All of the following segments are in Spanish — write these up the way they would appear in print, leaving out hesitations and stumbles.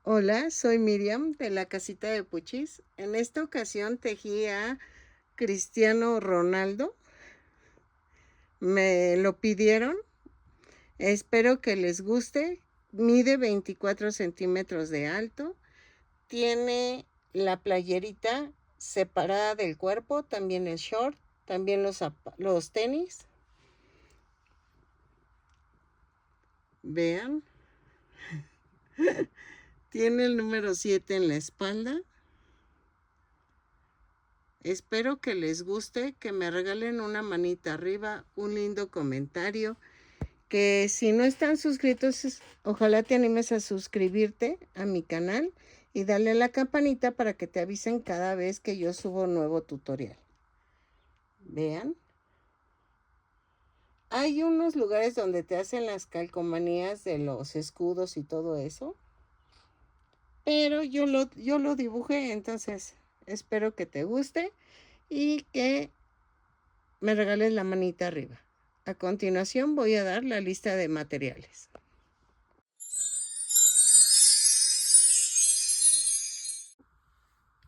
Hola, soy Miriam de la casita de Puchis. En esta ocasión tejí a Cristiano Ronaldo. Me lo pidieron. Espero que les guste. Mide 24 centímetros de alto. Tiene la playerita separada del cuerpo, también el short, también los tenis. Vean. Tiene el número 7 en la espalda. Espero que les guste, que me regalen una manita arriba, un lindo comentario, que si no están suscritos, ojalá te animes a suscribirte a mi canal y darle a la campanita para que te avisen cada vez que yo subo un nuevo tutorial. Vean. Hay unos lugares donde te hacen las calcomanías de los escudos y todo eso, pero yo lo dibujé, entonces espero que te guste y que me regales la manita arriba. A continuación voy a dar la lista de materiales.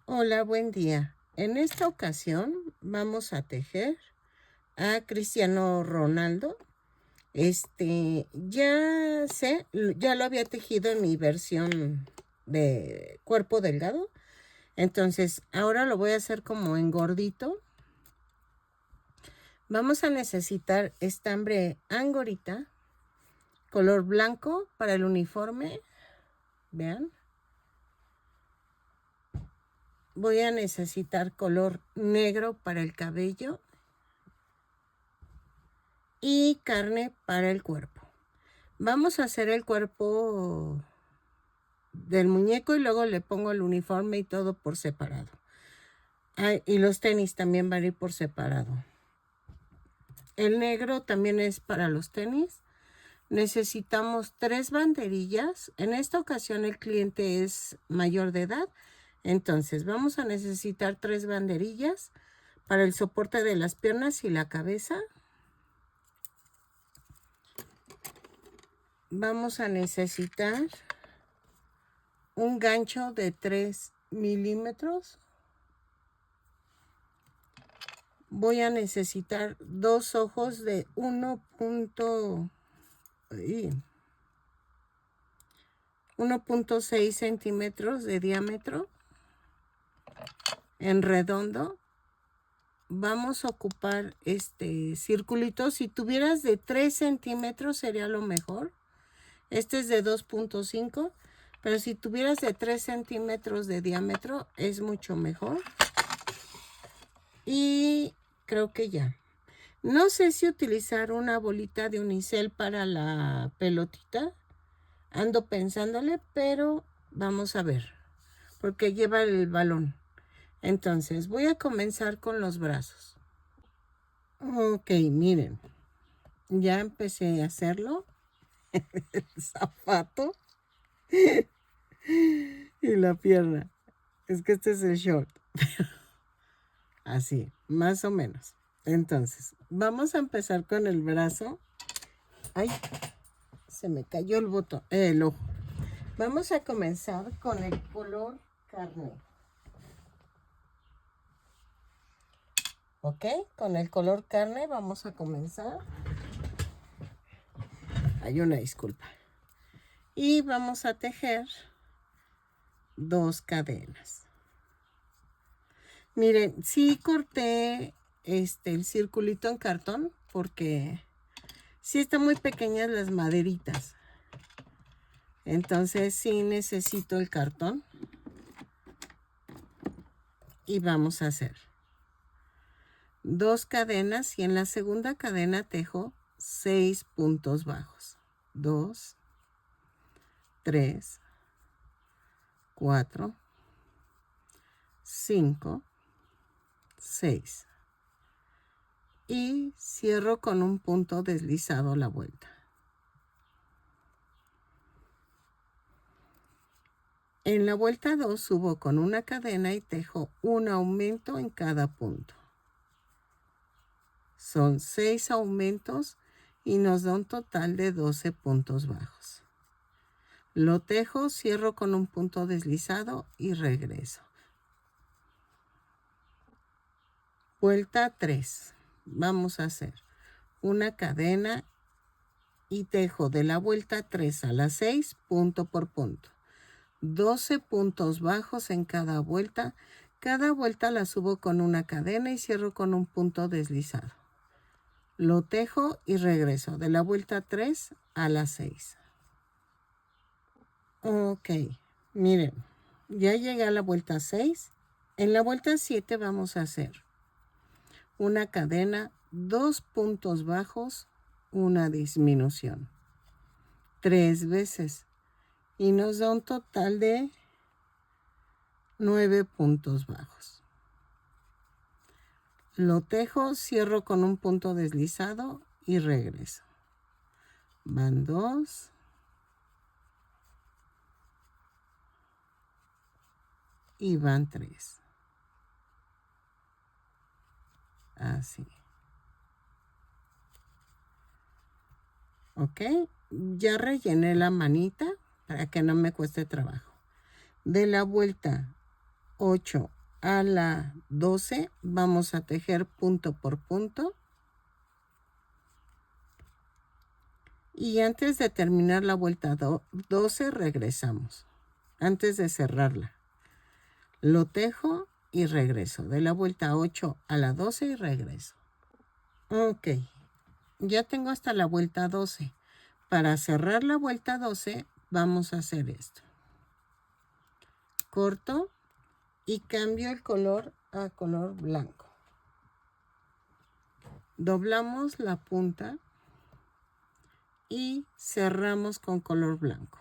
Hola, buen día. En esta ocasión vamos a tejer a Cristiano Ronaldo. Ya lo había tejido en mi versión de cuerpo delgado. Entonces, ahora lo voy a hacer como en gordito. Vamos a necesitar estambre angorita, color blanco para el uniforme. Vean. Voy a necesitar color negro para el cabello y carne para el cuerpo. Vamos a hacer el cuerpo del muñeco y luego le pongo el uniforme y todo por separado. Y los tenis también van a ir por separado. El negro también es para los tenis. Necesitamos 3 banderillas. En esta ocasión el cliente es mayor de edad. Entonces vamos a necesitar 3 banderillas para el soporte de las piernas y la cabeza. Vamos a necesitar un gancho de 3 milímetros. Voy a necesitar 2 ojos de 1.6 centímetros de diámetro en redondo. Vamos a ocupar este circulito. Si tuvieras de 3 centímetros sería lo mejor. Este es de 2.5, pero si tuvieras de 3 centímetros de diámetro es mucho mejor. Y creo que ya. No sé si utilizar una bolita de unicel para la pelotita. Ando pensándole, pero vamos a ver. Porque lleva el balón. Entonces, voy a comenzar con los brazos. Ok, miren. Ya empecé a hacerlo. El zapato. Y la pierna. Es que este es el short. Así, más o menos. Entonces, vamos a empezar con el brazo. Ay, se me cayó el ojo. Vamos a comenzar con el color carne. Ok, con el color carne vamos a comenzar. Hay una disculpa. Y vamos a tejer 2 cadenas. Miren, sí corté el circulito en cartón porque sí están muy pequeñas las maderitas. Entonces sí necesito el cartón. Y vamos a hacer 2 cadenas y en la segunda cadena tejo 6 puntos bajos. 2, 3, 4, 5, 6. Y cierro con un punto deslizado la vuelta. En la vuelta 2 subo con una cadena y tejo un aumento en cada punto. Son 6 aumentos y nos da un total de 12 puntos bajos. Lo tejo, cierro con un punto deslizado y regreso. Vuelta 3. Vamos a hacer una cadena y tejo de la vuelta 3 a la 6, punto por punto. 12 puntos bajos en cada vuelta. Cada vuelta la subo con una cadena y cierro con un punto deslizado. Lo tejo y regreso de la vuelta 3 a la 6. Ok, miren, ya llegué a la vuelta 6. En la vuelta 7 vamos a hacer una cadena, 2 puntos bajos, una disminución. 3 veces. Y nos da un total de 9 puntos bajos. Lo tejo, cierro con un punto deslizado y regreso. Van 2. Y van 3. Así. Ok, ya rellené la manita para que no me cueste trabajo. De la vuelta 8 a la 12 vamos a tejer punto por punto. Y antes de terminar la vuelta 12 regresamos. Antes de cerrarla. Lo tejo y regreso. De la vuelta 8 a la 12 y regreso. Ok, ya tengo hasta la vuelta 12. Para cerrar la vuelta 12 vamos a hacer esto. Corto y cambio el color a color blanco. Doblamos la punta y cerramos con color blanco.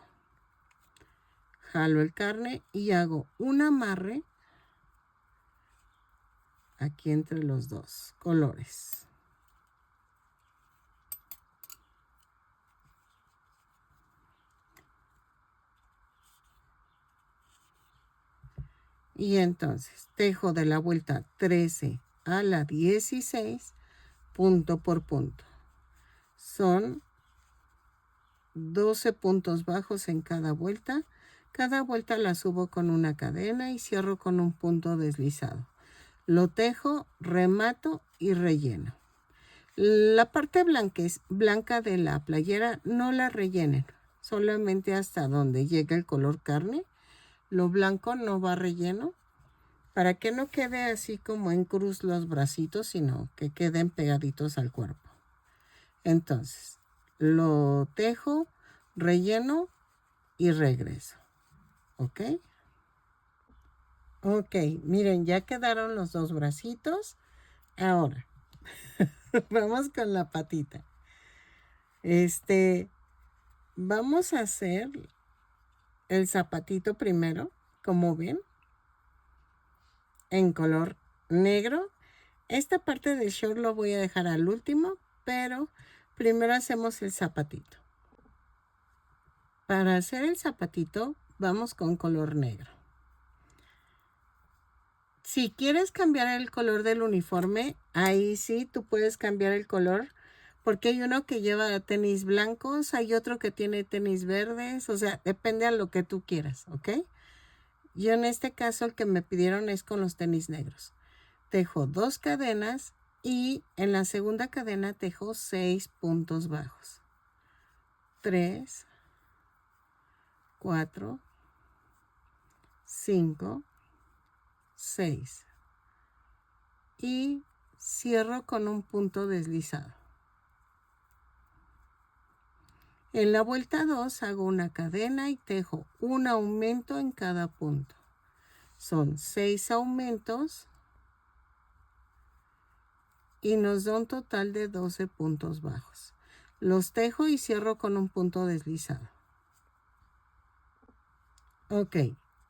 Jalo el carne y hago un amarre aquí entre los dos colores. Y entonces tejo de la vuelta 13 a la 16, punto por punto. Son 12 puntos bajos en cada vuelta. Cada vuelta la subo con una cadena y cierro con un punto deslizado. Lo tejo, remato y relleno. La parte blanca de la playera no la rellenen, solamente hasta donde llega el color carne. Lo blanco no va relleno, para que no quede así como en cruz los bracitos, sino que queden pegaditos al cuerpo. Entonces, lo tejo, relleno y regreso. ¿Ok? Ok, miren, ya quedaron los dos bracitos. Ahora, vamos con la patita. Vamos a hacer el zapatito primero, como ven, en color negro. Esta parte del short lo voy a dejar al último, pero primero hacemos el zapatito. Para hacer el zapatito vamos con color negro. Si quieres cambiar el color del uniforme, ahí sí tú puedes cambiar el color, porque hay uno que lleva tenis blancos, hay otro que tiene tenis verdes, o sea, depende a lo que tú quieras, ¿ok? Yo en este caso el que me pidieron es con los tenis negros. Tejo 2 cadenas y en la segunda cadena tejo 6 puntos bajos. 3, 4, 5, 6. Y cierro con un punto deslizado. En la vuelta 2 hago una cadena y tejo un aumento en cada punto. Son 6 aumentos y nos da un total de 12 puntos bajos. Los tejo y cierro con un punto deslizado. Ok,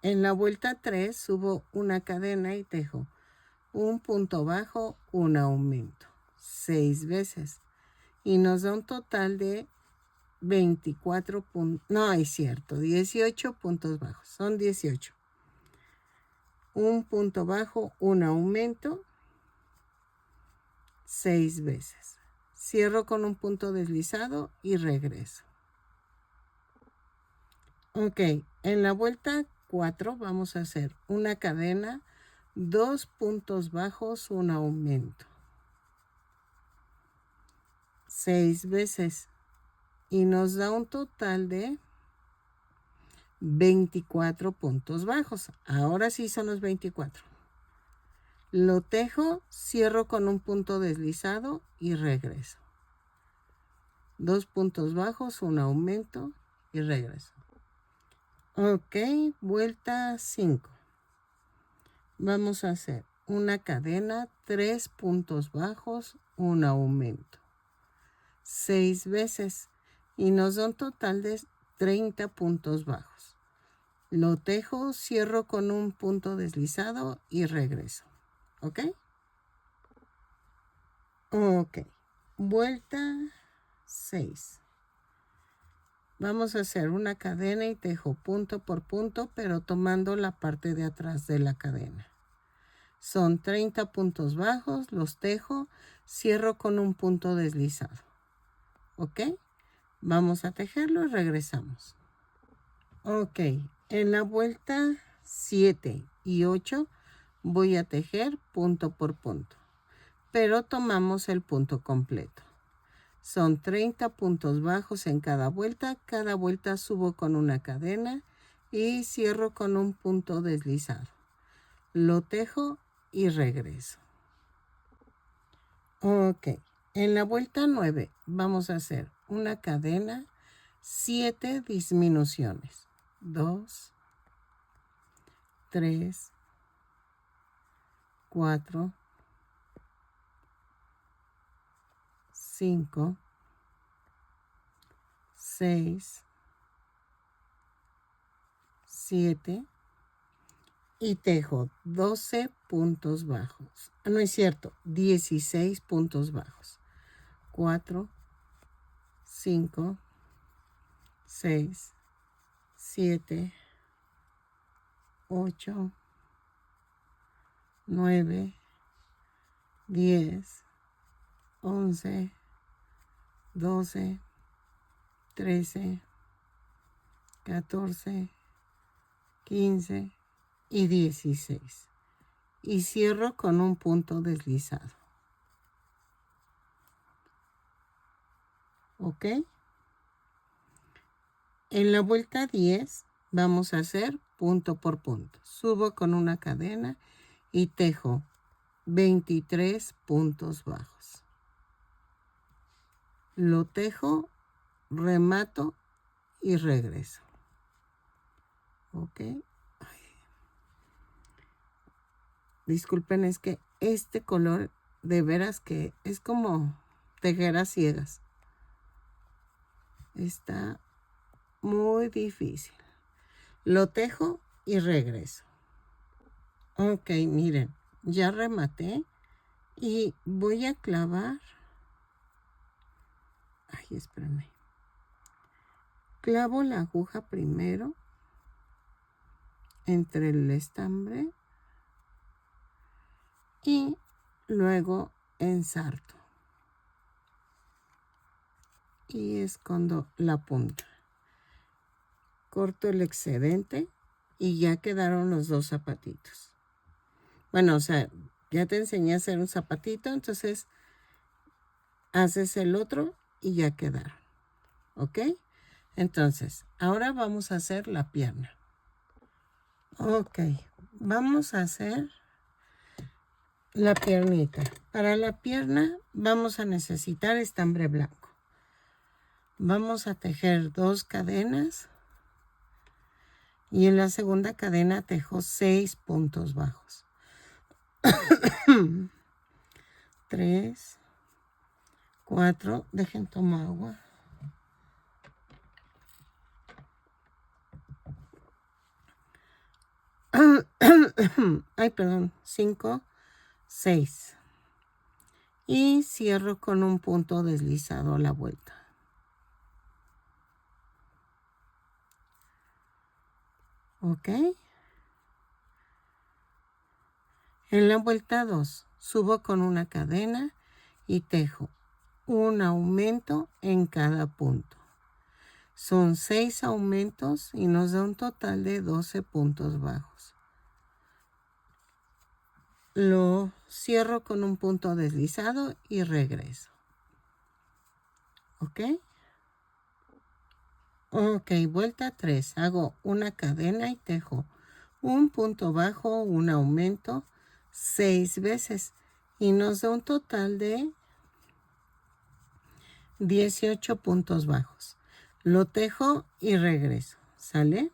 en la vuelta 3 subo una cadena y tejo un punto bajo, un aumento, 6 veces. Y nos da un total de 24 puntos, no es cierto, 18 puntos bajos, son 18. Un punto bajo, un aumento, 6 veces. Cierro con un punto deslizado y regreso. Ok, en la vuelta 4 vamos a hacer una cadena, 2 puntos bajos, un aumento. 6 veces. Y nos da un total de 24 puntos bajos. Ahora sí son los 24. Lo tejo, cierro con un punto deslizado y regreso. 2 puntos bajos, un aumento y regreso. Ok, vuelta 5. Vamos a hacer una cadena, 3 puntos bajos, un aumento. 6 veces y nos da un total de 30 puntos bajos. Lo tejo, cierro con un punto deslizado y regreso. ¿Ok? Ok. Vuelta 6. Vamos a hacer una cadena y tejo punto por punto, pero tomando la parte de atrás de la cadena. Son 30 puntos bajos, los tejo, cierro con un punto deslizado. ¿Ok? Vamos a tejerlo y regresamos. Ok, en la vuelta 7 y 8 voy a tejer punto por punto, pero tomamos el punto completo. Son 30 puntos bajos en cada vuelta subo con una cadena y cierro con un punto deslizado. Lo tejo y regreso. Ok, en la vuelta 9 vamos a hacer una cadena, 7 disminuciones. 2, 3, 4, 5, 6, 7 y tejo 12 puntos bajos. No es cierto, 16 puntos bajos. 4, 5, 6, 7, 8, 9, 10, 11, 12, 13, 14, 15 y 16. Y cierro con un punto deslizado. ¿Ok? En la vuelta 10 vamos a hacer punto por punto. Subo con una cadena y tejo 23 puntos bajos. Lo tejo, remato y regreso. ¿Ok? Ay. Disculpen, es que este color de veras que es como tejer a ciegas. Está muy difícil. Lo tejo y regreso. Ok, miren, ya rematé y voy a clavar. Ay, espérame. Clavo la aguja primero entre el estambre y luego ensarto y escondo la punta. Corto el excedente y ya quedaron los dos zapatitos. Bueno, o sea, ya te enseñé a hacer un zapatito, entonces haces el otro y ya quedaron. ¿Ok? Entonces, ahora vamos a hacer la pierna. Ok, vamos a hacer la piernita. Para la pierna vamos a necesitar estambre blanco. Vamos a tejer 2 cadenas y en la segunda cadena tejo 6 puntos bajos. 3, 4, dejen tomar agua. Ay, perdón, 5, 6. Y cierro con un punto deslizado a la vuelta. ¿Ok? En la vuelta 2, subo con una cadena y tejo un aumento en cada punto. Son 6 aumentos y nos da un total de 12 puntos bajos. Lo cierro con un punto deslizado y regreso. ¿Ok? Ok, vuelta 3. Hago una cadena y tejo un punto bajo, un aumento, 6 veces. Y nos da un total de 18 puntos bajos. Lo tejo y regreso. ¿Sale?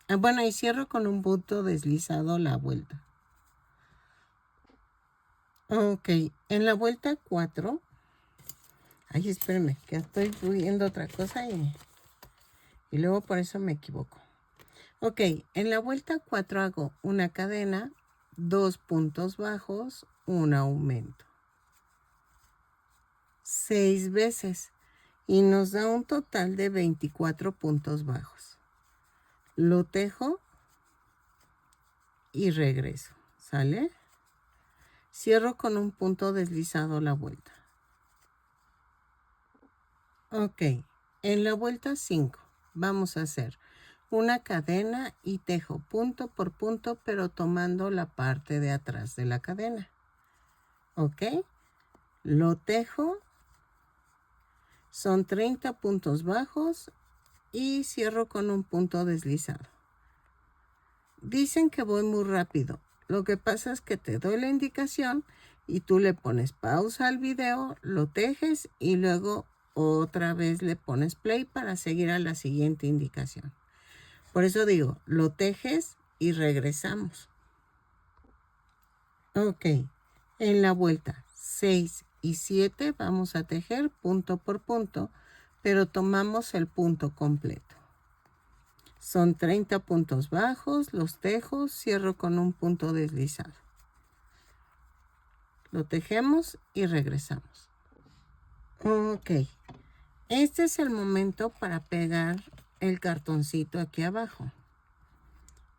Bueno, y cierro con un punto deslizado la vuelta. Ok, en la vuelta 4. Ay, espérenme, que estoy viendo otra cosa y luego por eso me equivoco. Ok, en la vuelta 4 hago una cadena, 2 puntos bajos, un aumento. 6 veces y nos da un total de 24 puntos bajos. Lo tejo y regreso. ¿Sale? Cierro con un punto deslizado la vuelta. Ok, en la vuelta 5 vamos a hacer una cadena y tejo punto por punto, pero tomando la parte de atrás de la cadena. Ok, lo tejo, son 30 puntos bajos y cierro con un punto deslizado. Dicen que voy muy rápido. Lo que pasa es que te doy la indicación y tú le pones pausa al video, lo tejes y luego otra vez le pones play para seguir a la siguiente indicación. Por eso digo, lo tejes y regresamos. Ok, en la vuelta 6 y 7 vamos a tejer punto por punto, pero tomamos el punto completo. Son 30 puntos bajos, los tejo, cierro con un punto deslizado. Lo tejemos y regresamos. Ok, este es el momento para pegar el cartoncito aquí abajo.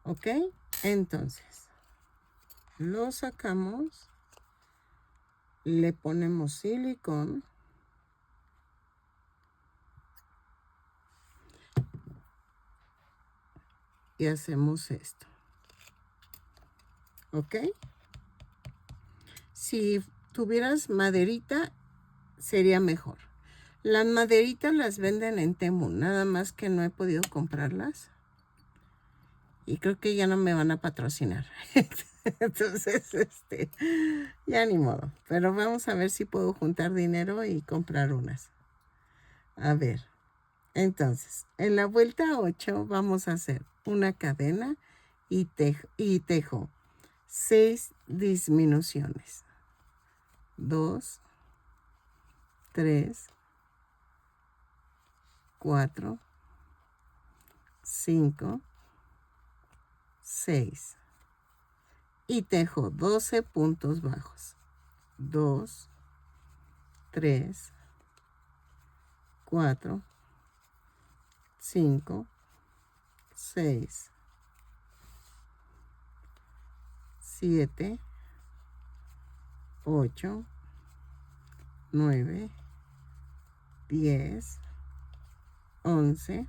Ok, entonces lo sacamos, le ponemos silicón y hacemos esto. ¿Ok? Si tuvieras maderita, sería mejor. Las maderitas las venden en Temu, nada más que no he podido comprarlas. Y creo que ya no me van a patrocinar. Entonces, ya ni modo. Pero vamos a ver si puedo juntar dinero y comprar unas. A ver. Entonces, en la vuelta 8 vamos a hacer una cadena y tejo 6 disminuciones. 2, 3, 4, 5, 6. Y tejo 12 puntos bajos. 2, 3, 4, 5, 6, 7, 8, 9, 10, 11,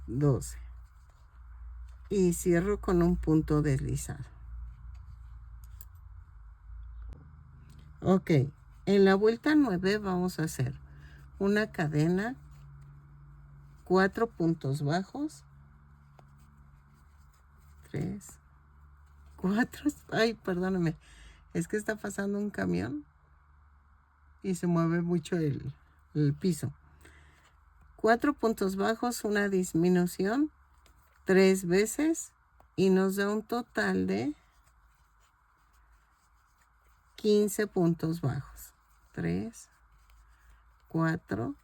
12. Y cierro con un punto deslizado. Ok, en la vuelta 9 vamos a hacer una cadena, 4 puntos bajos, 3, 4, ay, perdóname, es que está pasando un camión y se mueve mucho el piso. 4 puntos bajos, una disminución, 3 veces y nos da un total de 15 puntos bajos. 3, 4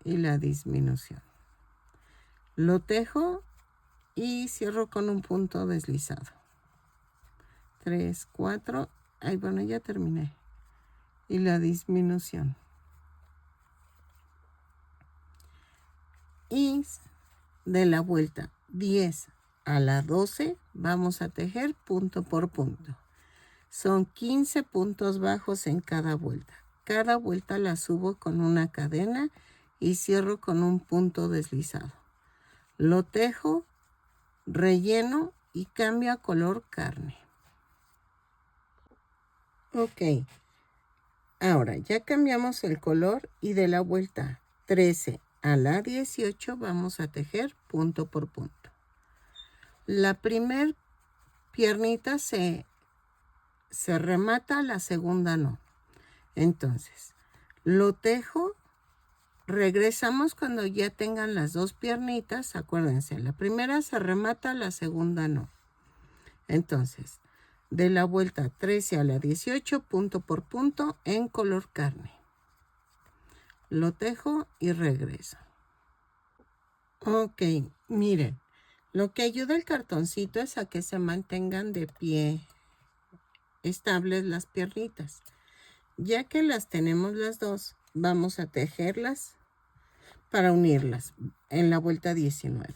y la disminución. Lo tejo y cierro con un punto deslizado. 3, 4. Ay, bueno, ya terminé. Y la disminución. Y de la vuelta 10 a la 12 vamos a tejer punto por punto. Son 15 puntos bajos en cada vuelta. Cada vuelta la subo con una cadena y cierro con un punto deslizado. Lo tejo, relleno y cambio a color carne. Ok. Ahora ya cambiamos el color y de la vuelta 13 a la 18 vamos a tejer punto por punto. La primer piernita se remata, la segunda no. Entonces, lo tejo, regresamos cuando ya tengan las dos piernitas. Acuérdense, la primera se remata, la segunda no. Entonces, de la vuelta 13 a la 18, punto por punto en color carne. Lo tejo y regreso. Ok, miren, lo que ayuda el cartoncito es a que se mantengan de pie estables las piernitas. Ya que las tenemos las dos, vamos a tejerlas para unirlas en la vuelta 19.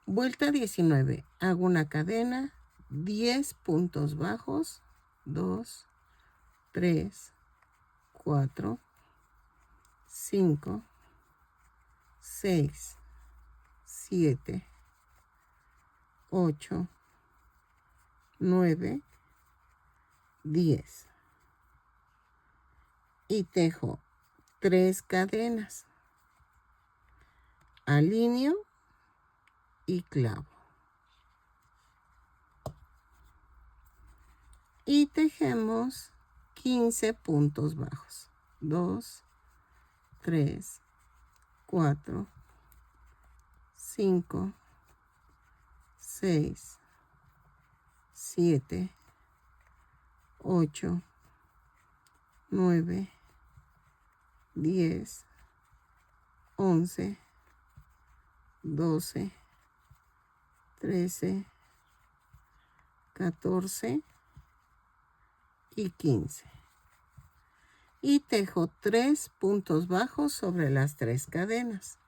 Vuelta 19, hago una cadena, 10 puntos bajos, 2, 3, 4, 5, 6, 7, 8, 9, 10. Y tejo 3 cadenas. Alineo y clavo. Y tejemos 15 puntos bajos. 2, 3, 4, 5, 6, 7, 8, 9, 10, 11, 12, 13, 14 y 15. Y tejo 3 puntos bajos sobre las 3 cadenas.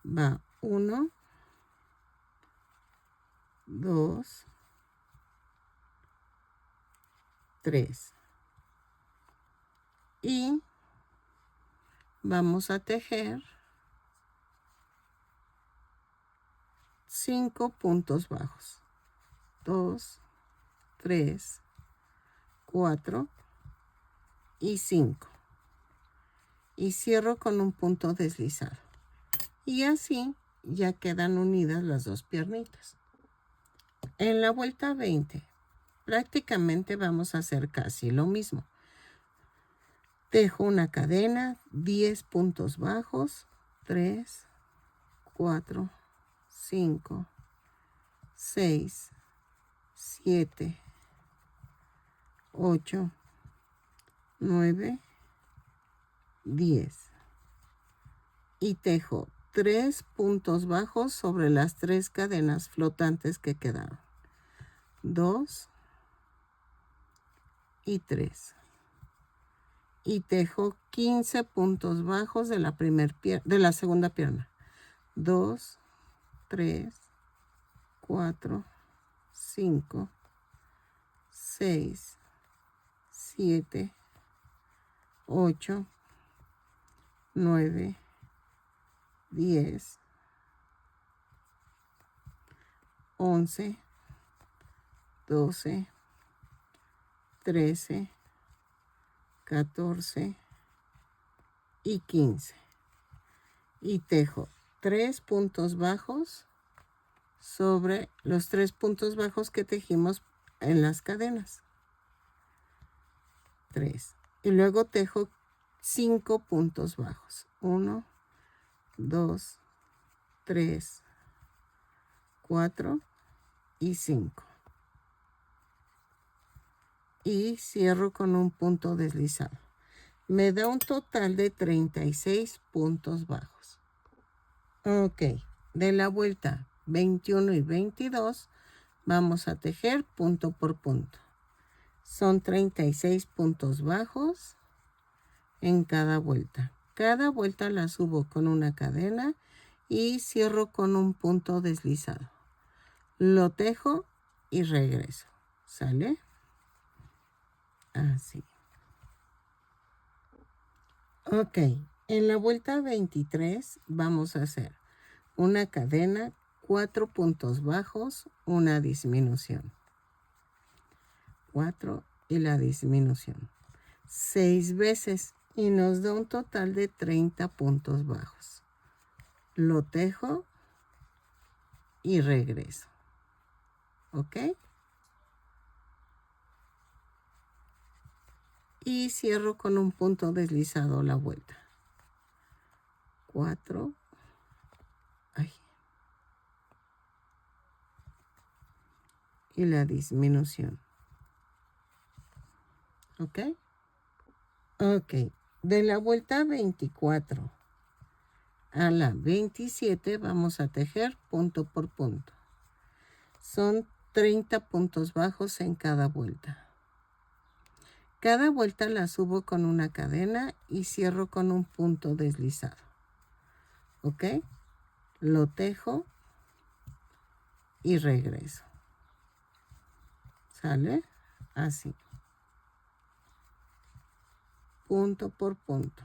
Va 1, 2, 3. Y vamos a tejer 5 puntos bajos. 2, 3, 4 y 5. Y cierro con un punto deslizado. Y así ya quedan unidas las dos piernitas. En la vuelta 20, prácticamente vamos a hacer casi lo mismo. Tejo una cadena, 10 puntos bajos, 3, 4, 5, 6, 7, 8, 9, 10. Y tejo 3 puntos bajos sobre las 3 cadenas flotantes que quedaron. 2 y 3. Y tejo 15 puntos bajos de la segunda pierna. 2, 3, 4, 5, 6, 7, 8, 9, 10, 11, 12, 13, 14 y 15. Y tejo 3 puntos bajos sobre los 3 puntos bajos que tejimos en las cadenas. 3. Y luego tejo 5 puntos bajos. 1, 2, 3, 4 y 5. Y cierro con un punto deslizado. Me da un total de 36 puntos bajos. Ok, de la vuelta 21 y 22 vamos a tejer punto por punto. Son 36 puntos bajos en cada vuelta. Cada vuelta la subo con una cadena y cierro con un punto deslizado. Lo tejo y regreso. ¿Sale? Así. Ok, en la vuelta 23 vamos a hacer una cadena, 4 puntos bajos, una disminución. 4 y la disminución. 6 veces y nos da un total de 30 puntos bajos. Lo tejo y regreso. ¿Ok? Y cierro con un punto deslizado la vuelta. 4. Ay. Y la disminución. ¿Ok? Ok. De la vuelta 24 a la 27 vamos a tejer punto por punto. Son 30 puntos bajos en cada vuelta. Cada vuelta la subo con una cadena y cierro con un punto deslizado. ¿Ok? Lo tejo y regreso. ¿Sale? Así. Punto por punto.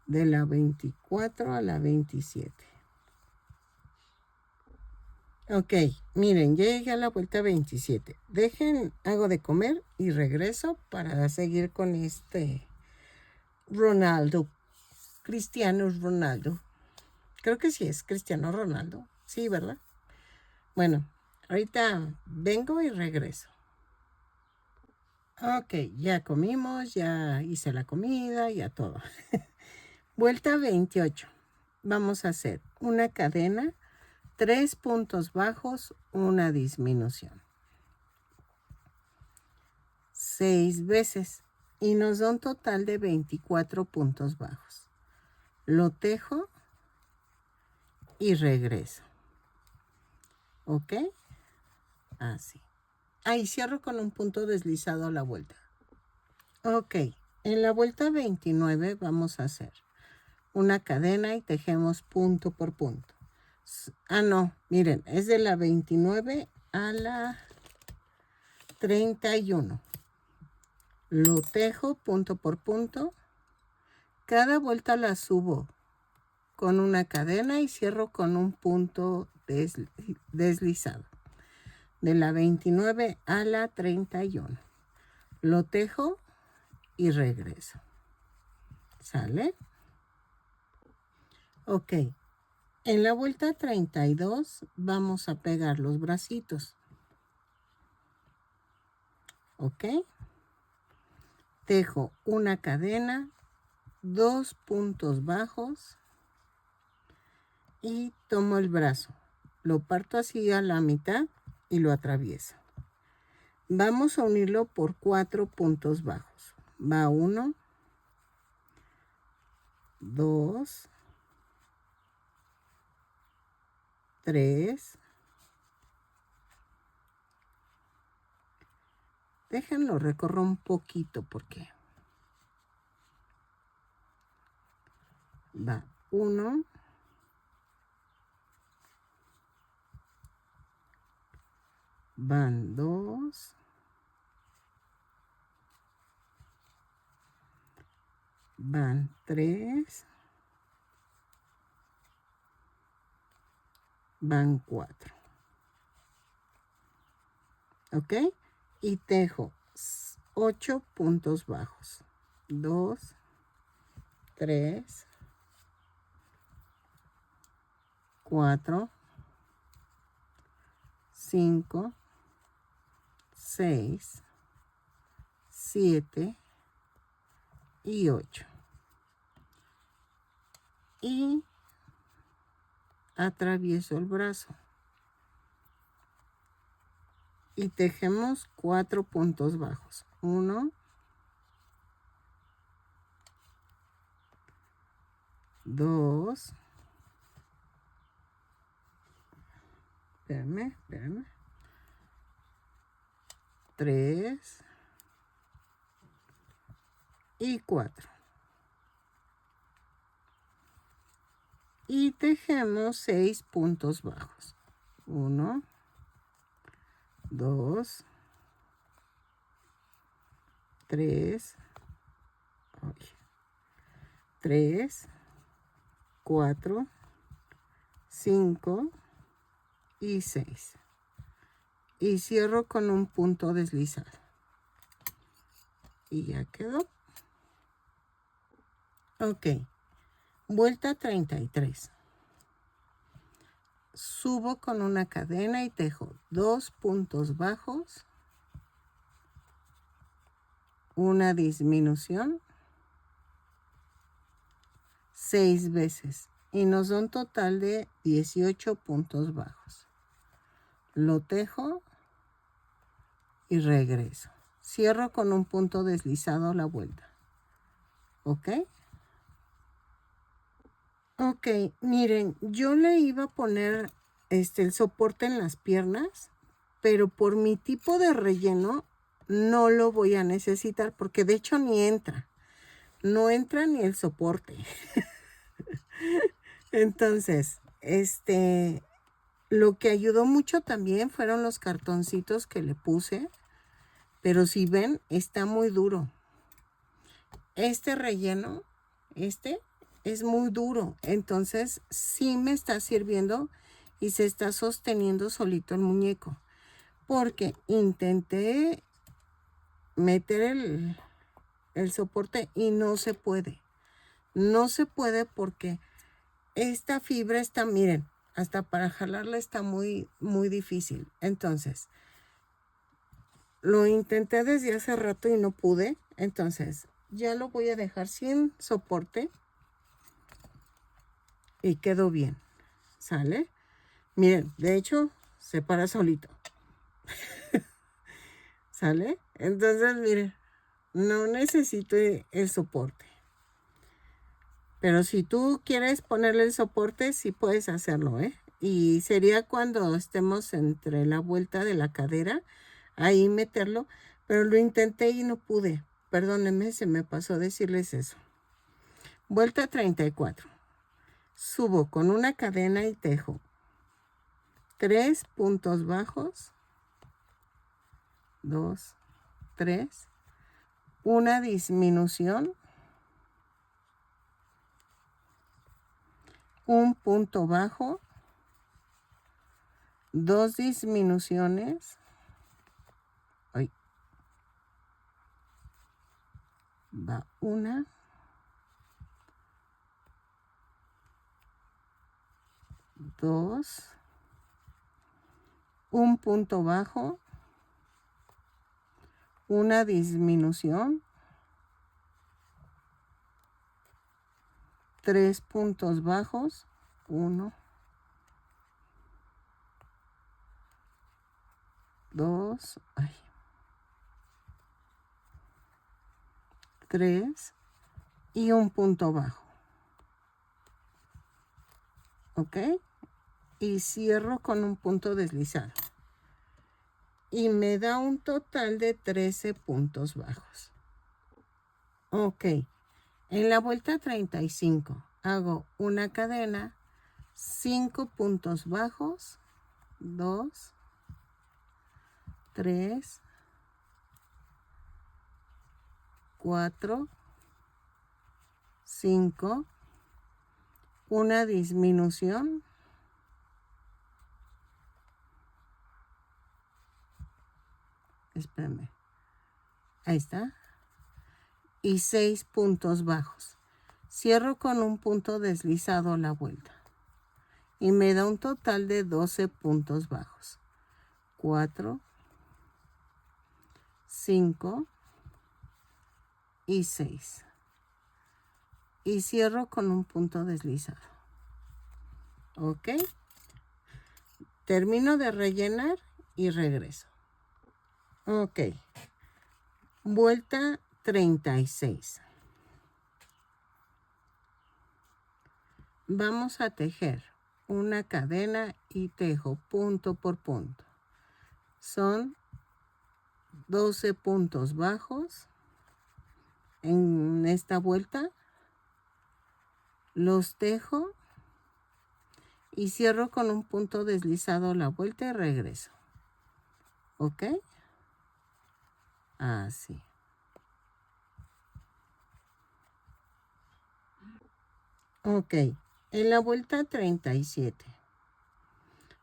De la 24 a la 27. Ok, miren, ya llegué a la vuelta 27. Dejen, hago de comer y regreso para seguir con este Ronaldo. Cristiano Ronaldo. Creo que sí es Cristiano Ronaldo. Sí, ¿verdad? Bueno, ahorita vengo y regreso. Ok, ya comimos, ya hice la comida, ya todo. Vuelta 28. Vamos a hacer una cadena, 3 puntos bajos, una disminución. 6 veces y nos da un total de 24 puntos bajos. Lo tejo y regreso. ¿Ok? Así. Ahí cierro con un punto deslizado a la vuelta. Ok, en la vuelta 29 vamos a hacer una cadena y tejemos punto por punto. No, miren, es de la 29 a la 31. Lo tejo punto por punto. Cada vuelta la subo con una cadena y cierro con un punto deslizado. De la 29 a la 31. Lo tejo y regreso. ¿Sale? Ok. En la vuelta 32 vamos a pegar los bracitos. ¿Ok? Tejo una cadena, 2 puntos bajos y tomo el brazo. Lo parto así a la mitad y lo atravieso. Vamos a unirlo por 4 puntos bajos. Va 1, 2, 3. Déjenlo recorro un poquito porque va 1, van 2, van 3, van 4. ¿Ok? Y tejo 8 puntos bajos. 2, 3, 4, 5, 6, 7 y 8. Y atravieso el brazo. Y tejemos 4 puntos bajos. 1, 2, espérame, 3 y 4. Y tejemos 6 puntos bajos. 1, 2, 3, 3, 4, 5 y 6. Y cierro con un punto deslizado. Y ya quedó. Ok. Vuelta 33. Subo con una cadena y tejo 2 puntos bajos, una disminución, 6 veces. Y nos da un total de 18 puntos bajos. Lo tejo y regreso. Cierro con un punto deslizado la vuelta. ¿Ok? Ok, miren, yo le iba a poner el soporte en las piernas, pero por mi tipo de relleno no lo voy a necesitar porque de hecho ni entra. No entra ni el soporte. Entonces, lo que ayudó mucho también fueron los cartoncitos que le puse, pero si ven, está muy duro. Este relleno, es muy duro, entonces sí me está sirviendo y se está sosteniendo solito el muñeco, porque intenté meter el soporte y no se puede. No se puede porque esta fibra está, miren, hasta para jalarla está muy, muy difícil. Entonces, lo intenté desde hace rato y no pude. Entonces, ya lo voy a dejar sin soporte. Y quedó bien. ¿Sale? Miren, de hecho, se para solito. ¿Sale? Entonces, miren, no necesito el soporte. Pero si tú quieres ponerle el soporte, sí puedes hacerlo, ¿eh? Y sería cuando estemos entre la vuelta de la cadera, ahí meterlo. Pero lo intenté y no pude. Perdónenme, se me pasó decirles eso. Vuelta 34. Subo con una cadena y tejo 3 puntos bajos, 2, 3, una disminución, un punto bajo, 2 disminuciones, va una, 2, un punto bajo, una disminución, 3 puntos bajos, 1, 2, 3 y un punto bajo. ¿Ok? Y cierro con un punto deslizado. Y me da un total de 13 puntos bajos. Ok. En la vuelta 35 hago una cadena, 5 puntos bajos, 2, 3, 4, 5, una disminución, espérame, ahí está, y 6 puntos bajos. Cierro con un punto deslizado la vuelta y me da un total de 12 puntos bajos. 4, 5 y 6. Y cierro con un punto deslizado. ¿Ok? Termino de rellenar y regreso. Ok. Vuelta 36. Vamos a tejer una cadena y tejo punto por punto. Son 12 puntos bajos en esta vuelta. Los tejo y cierro con un punto deslizado la vuelta y regreso. ¿Ok? Así. Ok, en la vuelta 37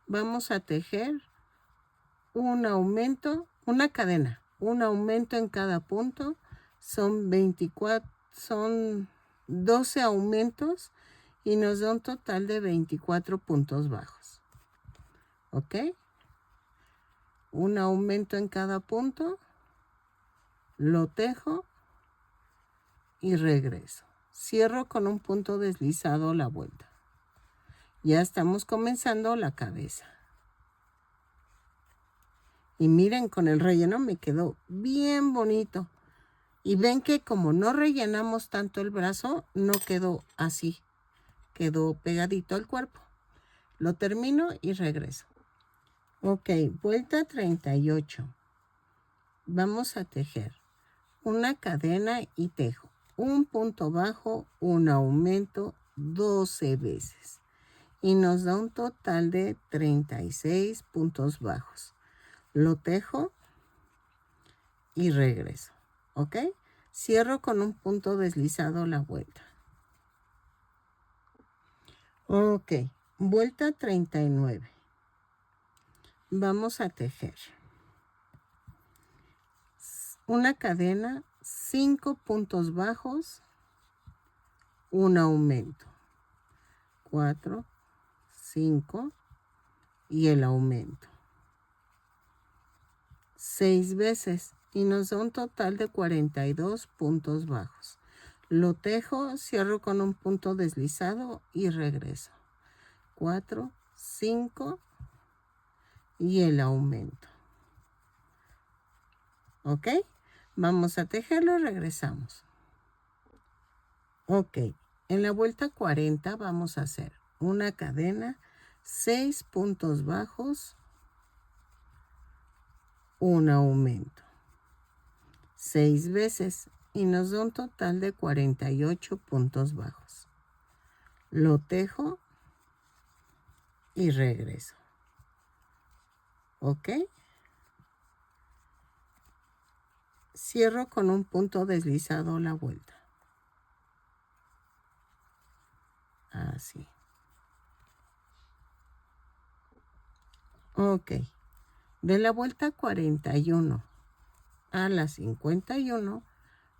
vamos a tejer un aumento, una cadena, un aumento en cada punto. Son 12 aumentos y nos da un total de 24 puntos bajos. ¿Ok? Un aumento en cada punto, lo tejo y regreso. Cierro con un punto deslizado la vuelta. Ya estamos comenzando la cabeza. Y miren, con el relleno me quedó bien bonito. Y ven que como no rellenamos tanto el brazo, no quedó así. Quedó pegadito al cuerpo. Lo termino y regreso. Ok, vuelta 38. Vamos a tejer una cadena y tejo un punto bajo, un aumento 12 veces. Y nos da un total de 36 puntos bajos. Lo tejo y regreso. ¿Ok? Cierro con un punto deslizado la vuelta. Ok, vuelta 39. Vamos a tejer una cadena, 5 puntos bajos, un aumento. 4, 5 y el aumento. 6 veces y nos da un total de 42 puntos bajos. Lo tejo, cierro con un punto deslizado y regreso. 4, 5 y el aumento. ¿Ok? Vamos a tejerlo y regresamos. Ok, en la vuelta 40 vamos a hacer una cadena, 6 puntos bajos, un aumento. 6 veces y nos da un total de 48 puntos bajos. Lo tejo y regreso. ¿Ok? Cierro con un punto deslizado la vuelta. Así. Ok. De la vuelta 41 a la 51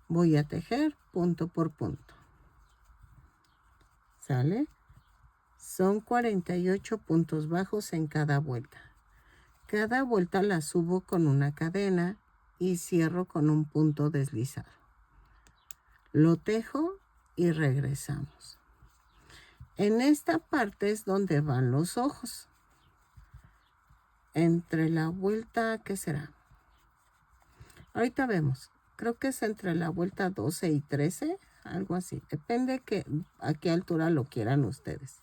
voy a tejer punto por punto. ¿Sale? Son 48 puntos bajos en cada vuelta. Cada vuelta la subo con una cadena y cierro con un punto deslizado. Lo tejo y regresamos. En esta parte es donde van los ojos. Entre la vuelta, ¿qué será? Ahorita vemos. Creo que es entre la vuelta 12 y 13, algo así. Depende a qué altura lo quieran ustedes.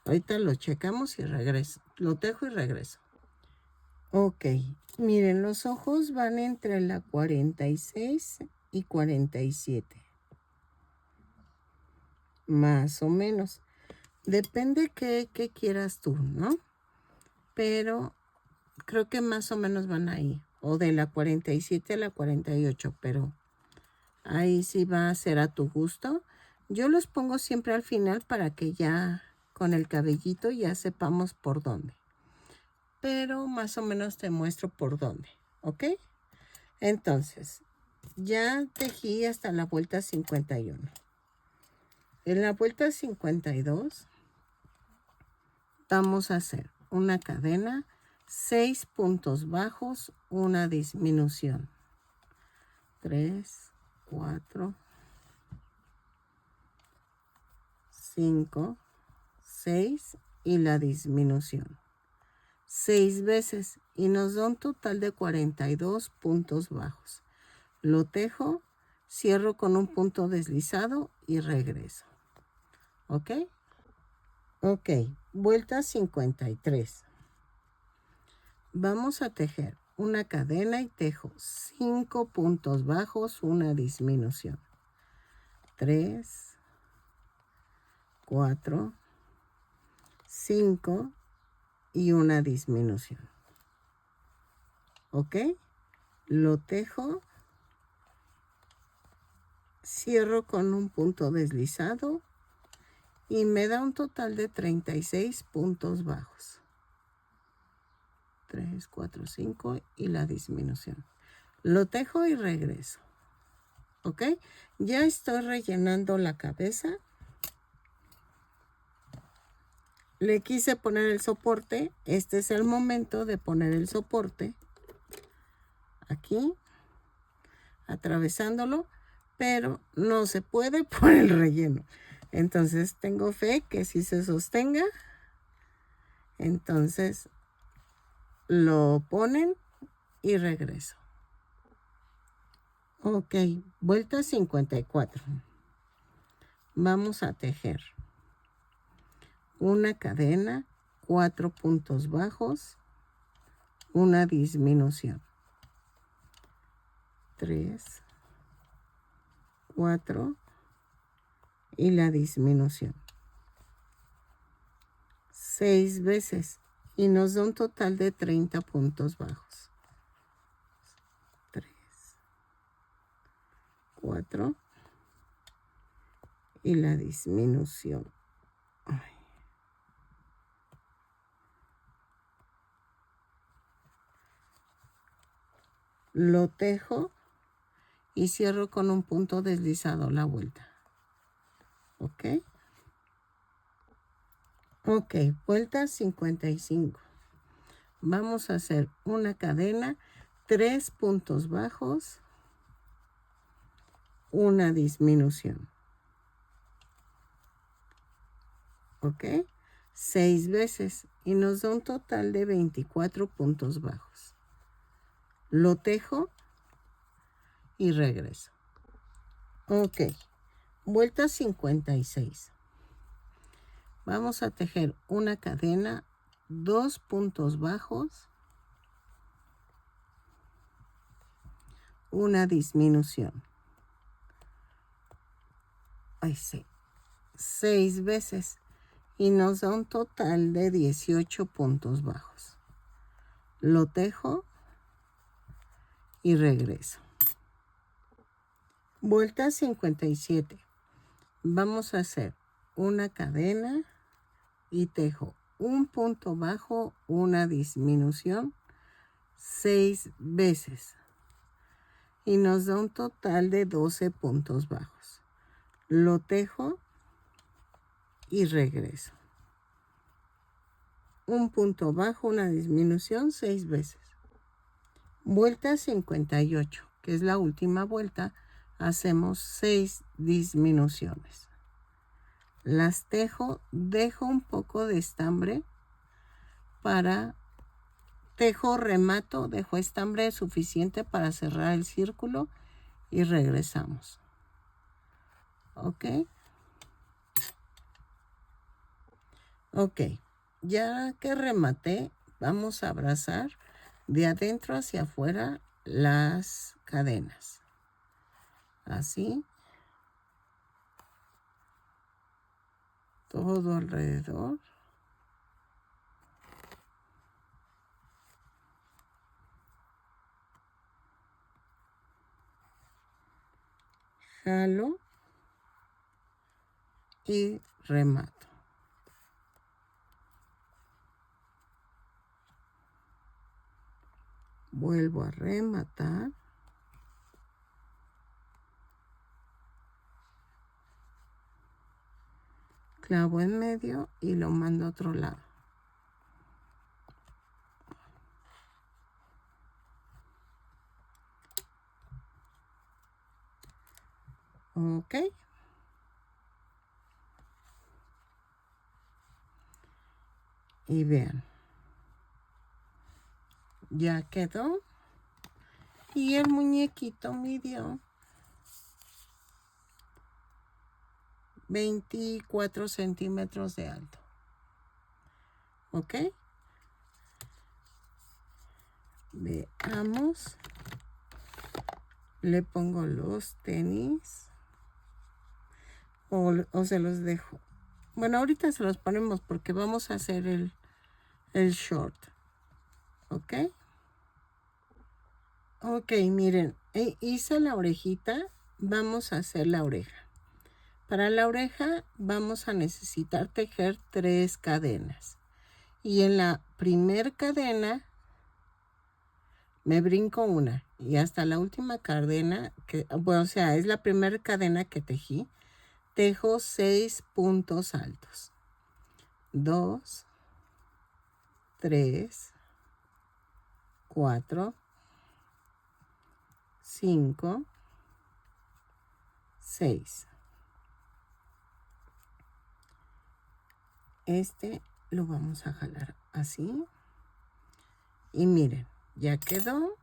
Ahorita lo checamos y regreso. Lo tejo y regreso. Ok, miren, los ojos van entre la 46 y 47. Más o menos. Depende qué quieras tú, ¿no? Pero creo que más o menos van ahí. O de la 47 a la 48, pero ahí sí va a ser a tu gusto. Yo los pongo siempre al final para que ya con el cabellito ya sepamos por dónde. Pero más o menos te muestro por dónde, ¿ok? Entonces, ya tejí hasta la vuelta 51. En la vuelta 52 vamos a hacer una cadena, 6 puntos bajos, una disminución. 3, 4, 5, 6 y la disminución. 6 veces y nos da un total de 42 puntos bajos. Lo tejo, cierro con un punto deslizado y regreso. ¿Ok? Ok, vuelta 53. Vamos a tejer una cadena y tejo 5 puntos bajos, una disminución. 3, 4, 5 y una disminución. ¿Ok? Lo tejo, cierro con un punto deslizado y me da un total de 36 puntos bajos. 3, 4, 5 y la disminución. Lo tejo y regreso. ¿Ok? Ya estoy rellenando la cabeza. Le quise poner el soporte. Este es el momento de poner el soporte. Aquí. Atravesándolo. Pero no se puede por el relleno. Entonces tengo fe que sí se sostenga. Entonces lo ponen y regreso. Ok, vuelta 54. Vamos a tejer una cadena, 4 puntos bajos, una disminución. 3, 4 y la disminución. 6 veces y nos da un total de 30 puntos bajos. 3, 4 y la disminución. Ay. Lo tejo y cierro con un punto deslizado la vuelta. ¿Ok? Ok, vuelta 55. Vamos a hacer una cadena, 3 puntos bajos, una disminución. ¿Ok? 6 veces y nos da un total de 24 puntos bajos. Lo tejo y regreso. Ok, vuelta 56. Vamos a tejer una cadena, 2 puntos bajos, una disminución. Ay, sí. 6 veces y nos da un total de 18 puntos bajos. Lo tejo y regreso. Vuelta 57. Vamos a hacer una cadena y tejo un punto bajo, una disminución 6 veces y nos da un total de 12 puntos bajos. Lo tejo y regreso. Un punto bajo, una disminución 6 veces. Vuelta 58, que es la última vuelta, hacemos 6 disminuciones. Las tejo, dejo un poco de estambre para tejo, remato, dejo estambre suficiente para cerrar el círculo y regresamos. ¿Ok? Ok, ya que rematé, vamos a abrazar de adentro hacia afuera las cadenas. Así. Todo alrededor. Jalo y remato. Vuelvo a rematar. Clavo en medio y lo mando a otro lado. Ok. Y vean. Ya quedó. Y el muñequito midió 24 centímetros de alto. ¿Ok? Veamos. Le pongo los tenis. O se los dejo. Bueno, ahorita se los ponemos porque vamos a hacer el short. ¿Ok? Ok, miren. Hice la orejita. Vamos a hacer la oreja. Para la oreja vamos a necesitar tejer 3 cadenas. Y en la primer cadena me brinco una. Y hasta la última cadena, bueno, o sea, es la primera cadena que tejí, tejo 6 puntos altos. 2, 3, 4, 5, 6. Este lo vamos a jalar así. Y miren, ya quedó.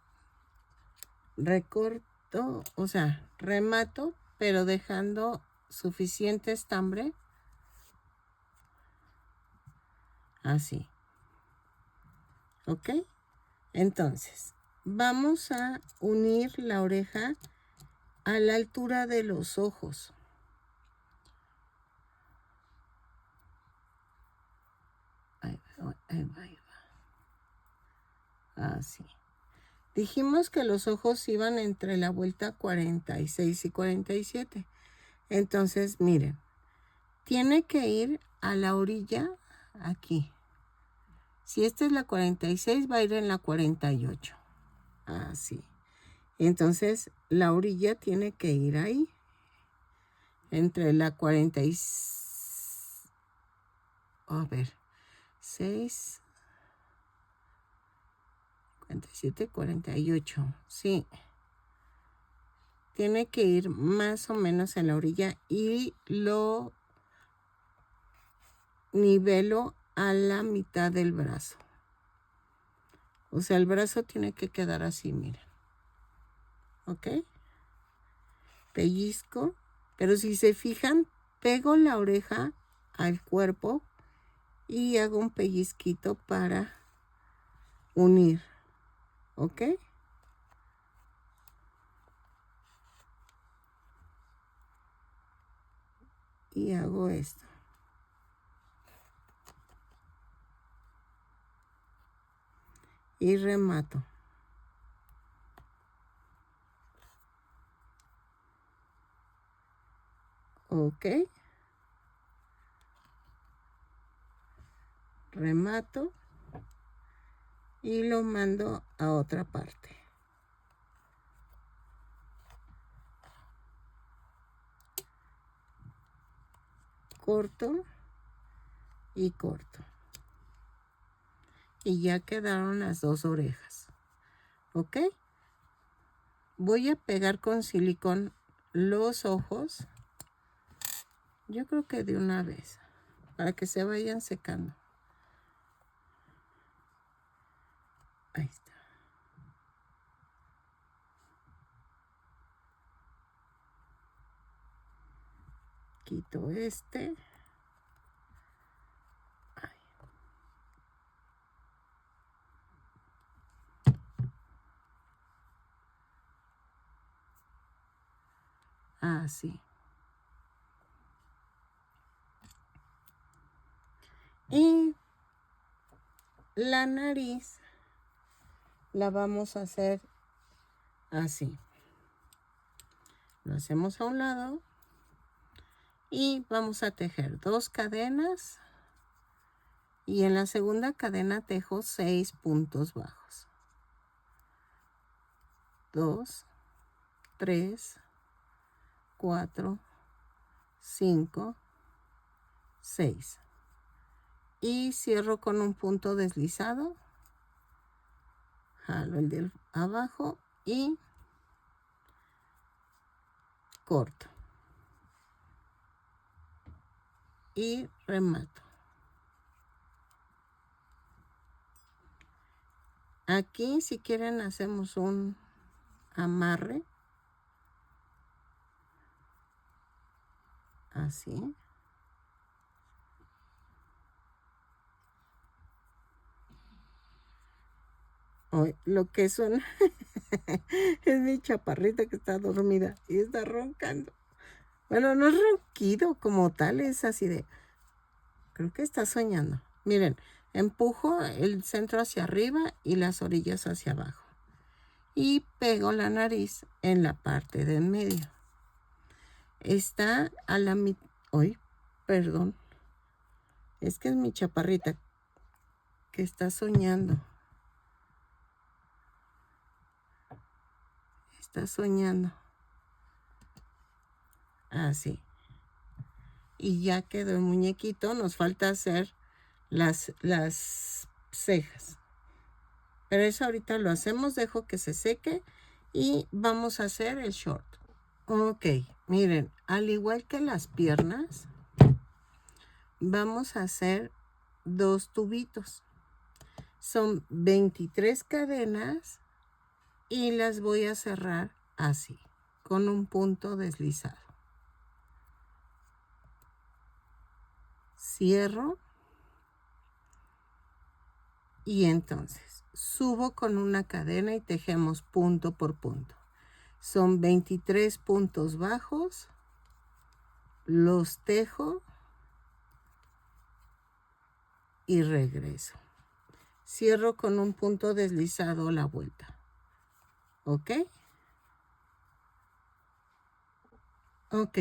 Recorto, o sea, remato, pero dejando suficiente estambre. Así. ¿Ok? Entonces, vamos a unir la oreja a la altura de los ojos. Ahí va, ahí va, ahí va. Así. Dijimos que los ojos iban entre la vuelta 46 y 47. Entonces, miren, tiene que ir a la orilla aquí. Si esta es la 46, va a ir en la 48. Así. Entonces, la orilla tiene que ir ahí. Entre la 46. A ver. 6. 47, 48. Sí. Tiene que ir más o menos en la orilla y lo nivelo a la mitad del brazo. O sea, el brazo tiene que quedar así, miren. ¿Ok? Pellizco. Pero si se fijan, pego la oreja al cuerpo y hago un pellizquito para unir. ¿Ok? Y hago esto. Y remato. ¿Ok? Remato. Y lo mando a otra parte. Corto y corto. Y ya quedaron las 2 orejas. ¿Ok? Voy a pegar con silicón los ojos. Yo creo que de una vez. Para que se vayan secando. Ahí está. Quito este. Así. Y la nariz la vamos a hacer así. Lo hacemos a un lado y vamos a tejer 2 cadenas y en la segunda cadena tejo 6 puntos bajos. 2, 3, 4, 5, 6. Y cierro con un punto deslizado. Jalo el de abajo y corto. Y remato. Aquí, si quieren, hacemos un amarre. Así. Lo que suena es mi chaparrita que está dormida y está roncando. Bueno, no es ronquido como tal, es así de... Creo que está soñando. Miren, empujo el centro hacia arriba y las orillas hacia abajo. Y pego la nariz en la parte de en medio. está a la mitad. Hoy, perdón. Es que es mi chaparrita que está soñando. Está soñando. Así. Y ya quedó el muñequito. Nos falta hacer las cejas. Pero eso ahorita lo hacemos. Dejo que se seque. Y vamos a hacer el short. Ok, miren, al igual que las piernas, vamos a hacer 2 tubitos. Son 23 cadenas y las voy a cerrar así, con un punto deslizado. Cierro y entonces subo con una cadena y tejemos punto por punto. Son 23 puntos bajos, los tejo y regreso. Cierro con un punto deslizado la vuelta. ¿Ok? Ok.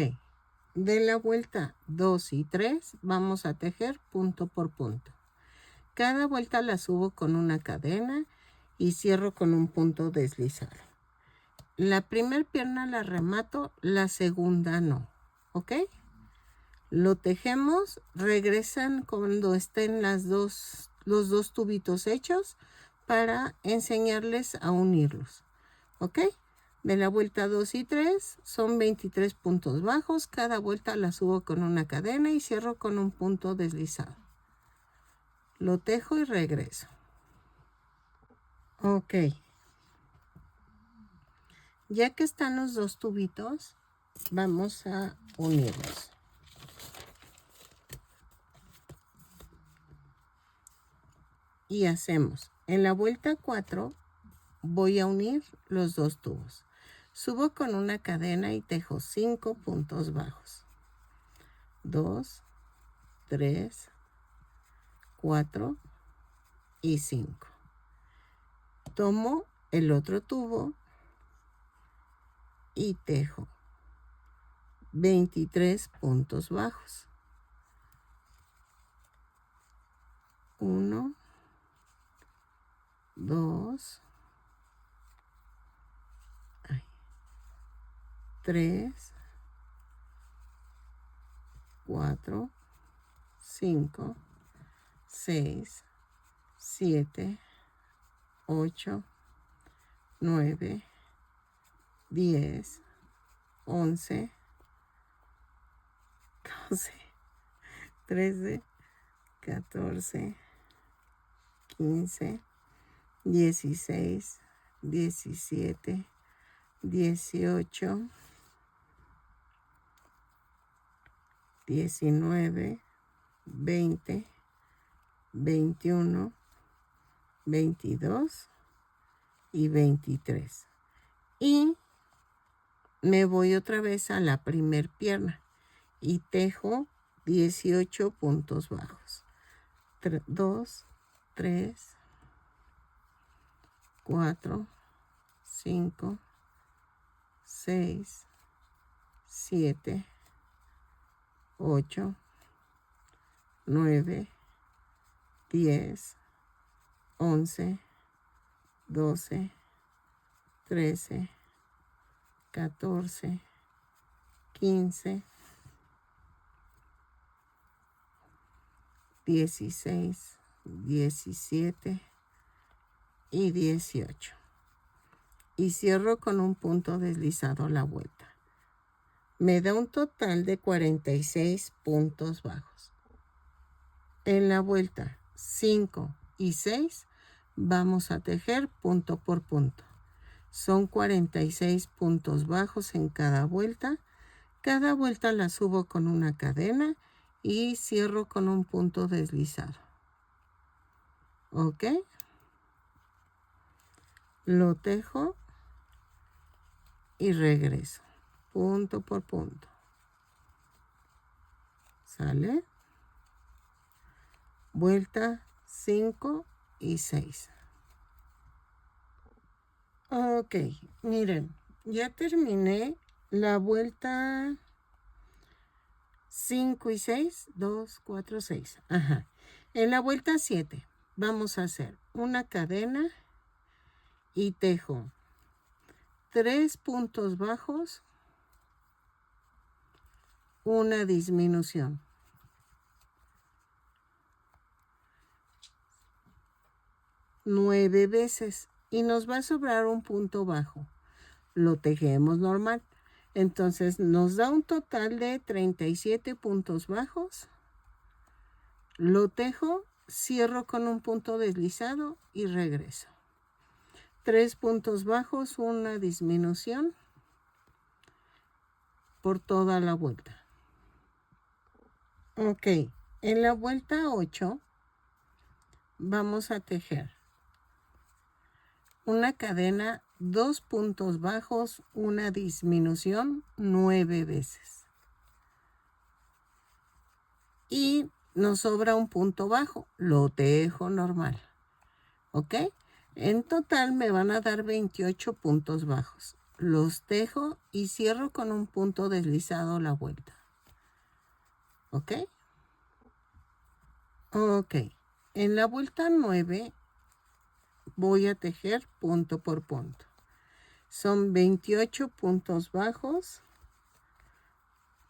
De la vuelta 2 y 3 vamos a tejer punto por punto. Cada vuelta la subo con una cadena y cierro con un punto deslizado. La primera pierna la remato, la segunda no. ¿Ok? Lo tejemos, regresan cuando estén los dos tubitos hechos para enseñarles a unirlos. ¿Ok? De la vuelta 2 y 3 son 23 puntos bajos. Cada vuelta la subo con una cadena y cierro con un punto deslizado. Lo tejo y regreso. Ok. Ya que están los dos tubitos, vamos a unirlos. Y hacemos, en la vuelta 4, voy a unir los dos tubos. Subo con una cadena y tejo 5 puntos bajos. 2, 3, 4 y 5. Tomo el otro tubo y tejo 23 puntos bajos. 1, 2, 3, 4, 5, 6, 7, 8, 9, 10, 11, 12, 13, 14, 15, 16, 17, 18, 19, 20, 21, 22 y 23. Y me voy otra vez a la primer pierna y tejo 18 puntos bajos. 2, 3, 4, 5, 6, 7, 8, 9, 10, 11, 12, 13, 14, 15, 16, 17 y 18. Y cierro con un punto deslizado la vuelta. Me da un total de 46 puntos bajos. En la vuelta 5 y 6 vamos a tejer punto por punto. Son 46 puntos bajos en cada vuelta. Cada vuelta la subo con una cadena y cierro con un punto deslizado. ¿Ok? Lo tejo y regreso. Punto por punto. ¿Sale? Vuelta 5 y 6. Ok, miren, ya terminé la vuelta 5 y 6, 2, 4, 6. Ajá. En la vuelta 7 vamos a hacer una cadena y tejo 3 puntos bajos, una disminución. 9 veces y nos va a sobrar un punto bajo. Lo tejemos normal. Entonces nos da un total de 37 puntos bajos. Lo tejo, cierro con un punto deslizado y regreso. 3 puntos bajos, una disminución por toda la vuelta. Ok, en la vuelta 8 vamos a tejer una cadena, 2 puntos bajos, una disminución 9 veces. Y nos sobra un punto bajo, lo tejo normal. ¿Ok? En total me van a dar 28 puntos bajos. Los tejo y cierro con un punto deslizado la vuelta. ¿Ok? Ok. En la vuelta 9 voy a tejer punto por punto. Son 28 puntos bajos.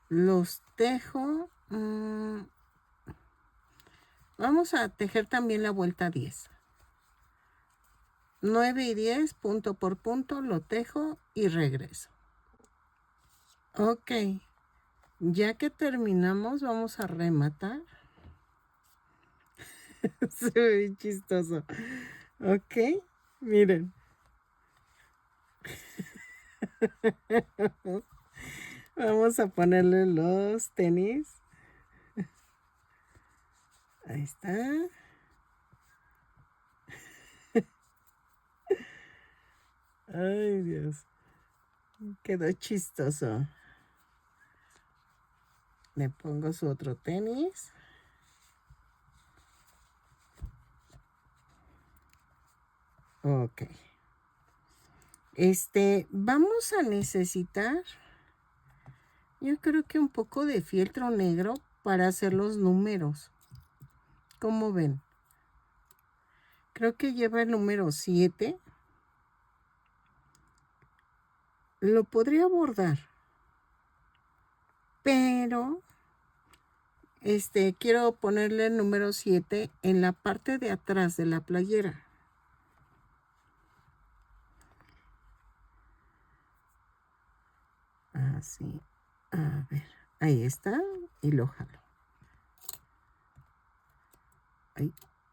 Los tejo. Vamos a tejer también la vuelta 10. 9 y 10, punto por punto, lo tejo y regreso. Ok. Ya que terminamos, vamos a rematar. Se ve bien chistoso. Ok, miren. Vamos a ponerle los tenis. Ahí está. Ay, Dios. Quedó chistoso. Le pongo su otro tenis. Ok. Vamos a necesitar, yo creo que un poco de fieltro negro para hacer los números. ¿Cómo ven? Creo que lleva el número 7. Lo podría bordar, pero quiero ponerle el número 7 en la parte de atrás de la playera. Así. A ver, ahí está y lo jalo.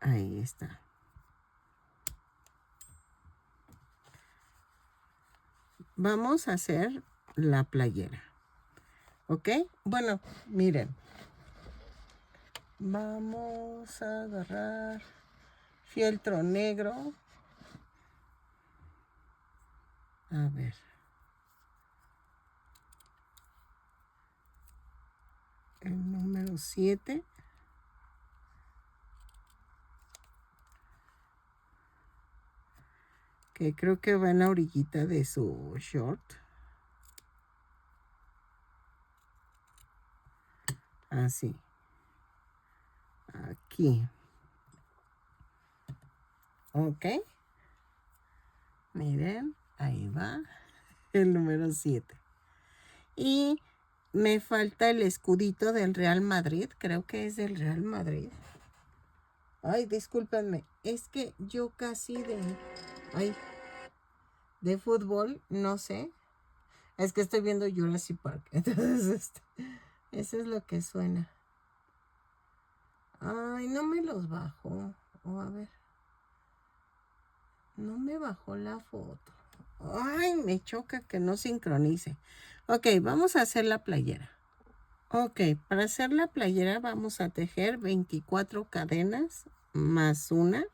Ahí está. Vamos a hacer la playera. ¿Ok? Bueno, miren. Vamos a agarrar fieltro negro. A ver. El número 7. Que creo que va en la orillita de su short. Así. Aquí. Ok. Miren, ahí va el número 7. Y me falta el escudito del Real Madrid. Creo que es del Real Madrid. Ay, discúlpenme. Es que yo casi de fútbol, no sé. Es que estoy viendo Jurassic Park. Entonces, eso es lo que suena. Ay, no me los bajó. A ver. No me bajó la foto. Ay, me choca que no sincronice. Ok, vamos a hacer la playera. Ok, para hacer la playera vamos a tejer 24 cadenas más una.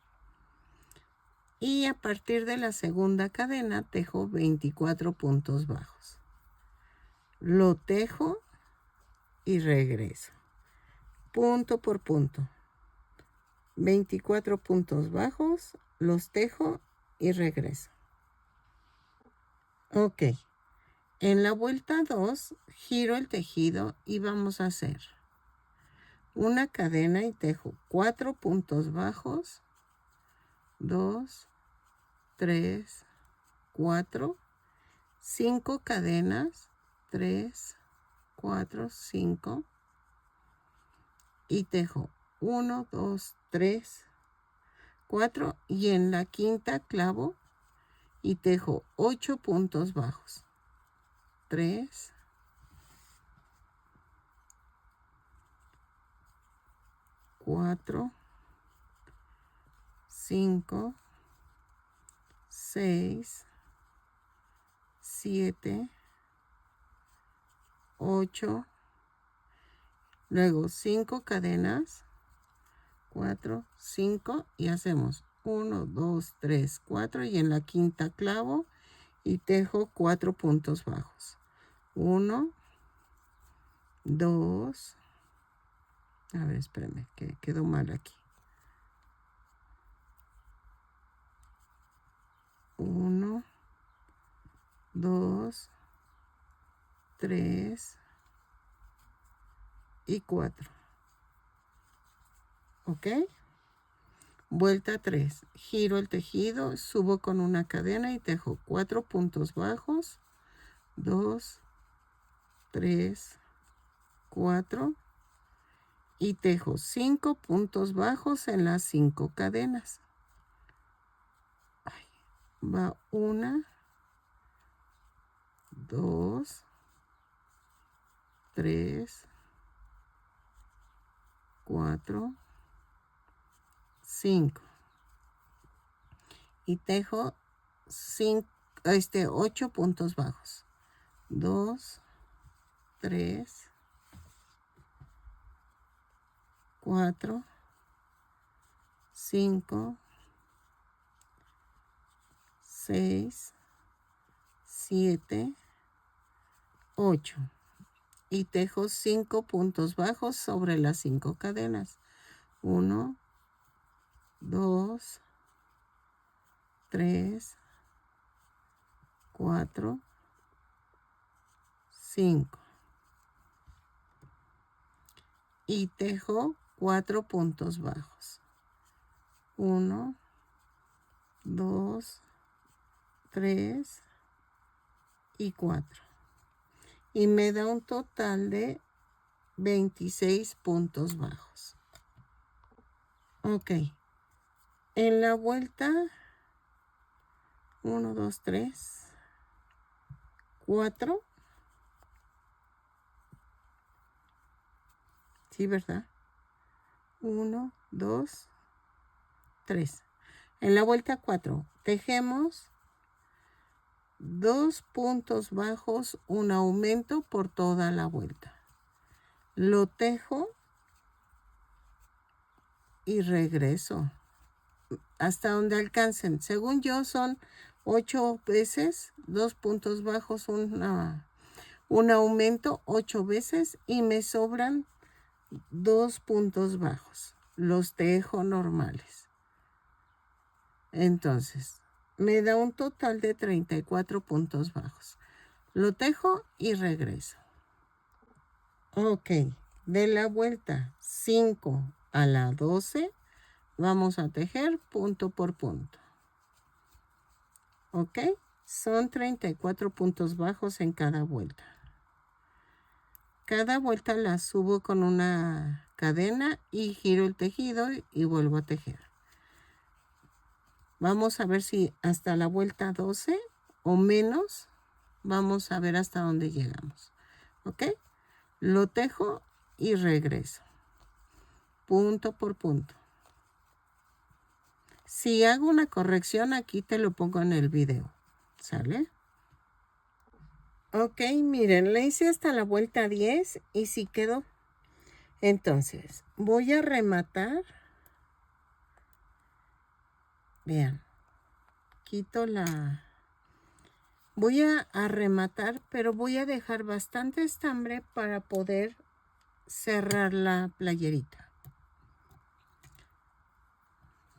Y a partir de la segunda cadena tejo 24 puntos bajos. Lo tejo y regreso. Punto por punto. 24 puntos bajos, los tejo y regreso. Ok. En la vuelta 2 giro el tejido y vamos a hacer una cadena y tejo 4 puntos bajos, 2, 3, 4, 5 cadenas, 3, 4, 5 y tejo 1, 2, 3, 4 y en la quinta clavo y tejo 8 puntos bajos, 3, 4, 5, 6, 7, 8, luego 5 cadenas, 4, 5 y hacemos 1, 2, 3, 4 y en la quinta clavo y tejo 4 puntos bajos. 1, 2, a ver, espérame, que quedó mal aquí. 1, 2, 3 y 4. ¿Ok? Vuelta 3. Giro el tejido, subo con una cadena y tejo 4 puntos bajos. 2, 3, 4. Y tejo 5 puntos bajos en las 5 cadenas. Va 1, 2, 3, 4, 5 y tejo 8 puntos bajos. 2, 3, 4, 5, 6, 7, 8 y tejo 5 puntos bajos sobre las 5 cadenas. 1, 2, 3, 4, 5 y tejo 4 puntos bajos. 1, 2, 3 y 4 y me da un total de 26 puntos bajos. Ok, en la vuelta 1, 2, 3, 4. Sí, ¿verdad? 1, 2, 3. En la vuelta 4 tejemos 2 puntos bajos, un aumento por toda la vuelta. Lo tejo y regreso hasta donde alcancen. Según yo son 8 veces, 2 puntos bajos, un aumento 8 veces y me sobran 2 puntos bajos. Los tejo normales. Entonces, me da un total de 34 puntos bajos. Lo tejo y regreso. Ok, de la vuelta 5 a la 12, vamos a tejer punto por punto. Ok, son 34 puntos bajos en cada vuelta. Cada vuelta la subo con una cadena y giro el tejido y vuelvo a tejer. Vamos a ver si hasta la vuelta 12 o menos, vamos a ver hasta dónde llegamos. ¿Ok? Lo tejo y regreso. Punto por punto. Si hago una corrección, aquí te lo pongo en el video. ¿Sale? Ok, miren, le hice hasta la vuelta 10 y sí quedó. Entonces, voy a rematar. Vean, quito la... Voy a rematar, pero voy a dejar bastante estambre para poder cerrar la playerita.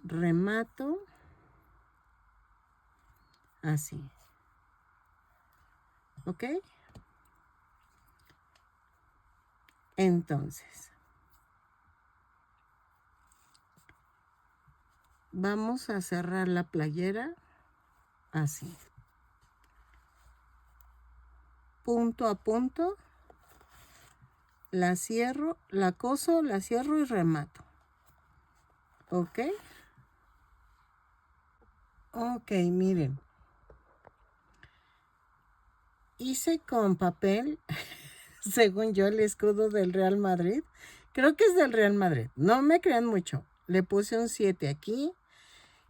Remato así. ¿Ok? Entonces, vamos a cerrar la playera así. Punto a punto. La cierro, la coso, la cierro y remato. ¿Ok? Ok, miren. Hice con papel, según yo, el escudo del Real Madrid. Creo que es del Real Madrid. No me crean mucho. Le puse un 7 aquí.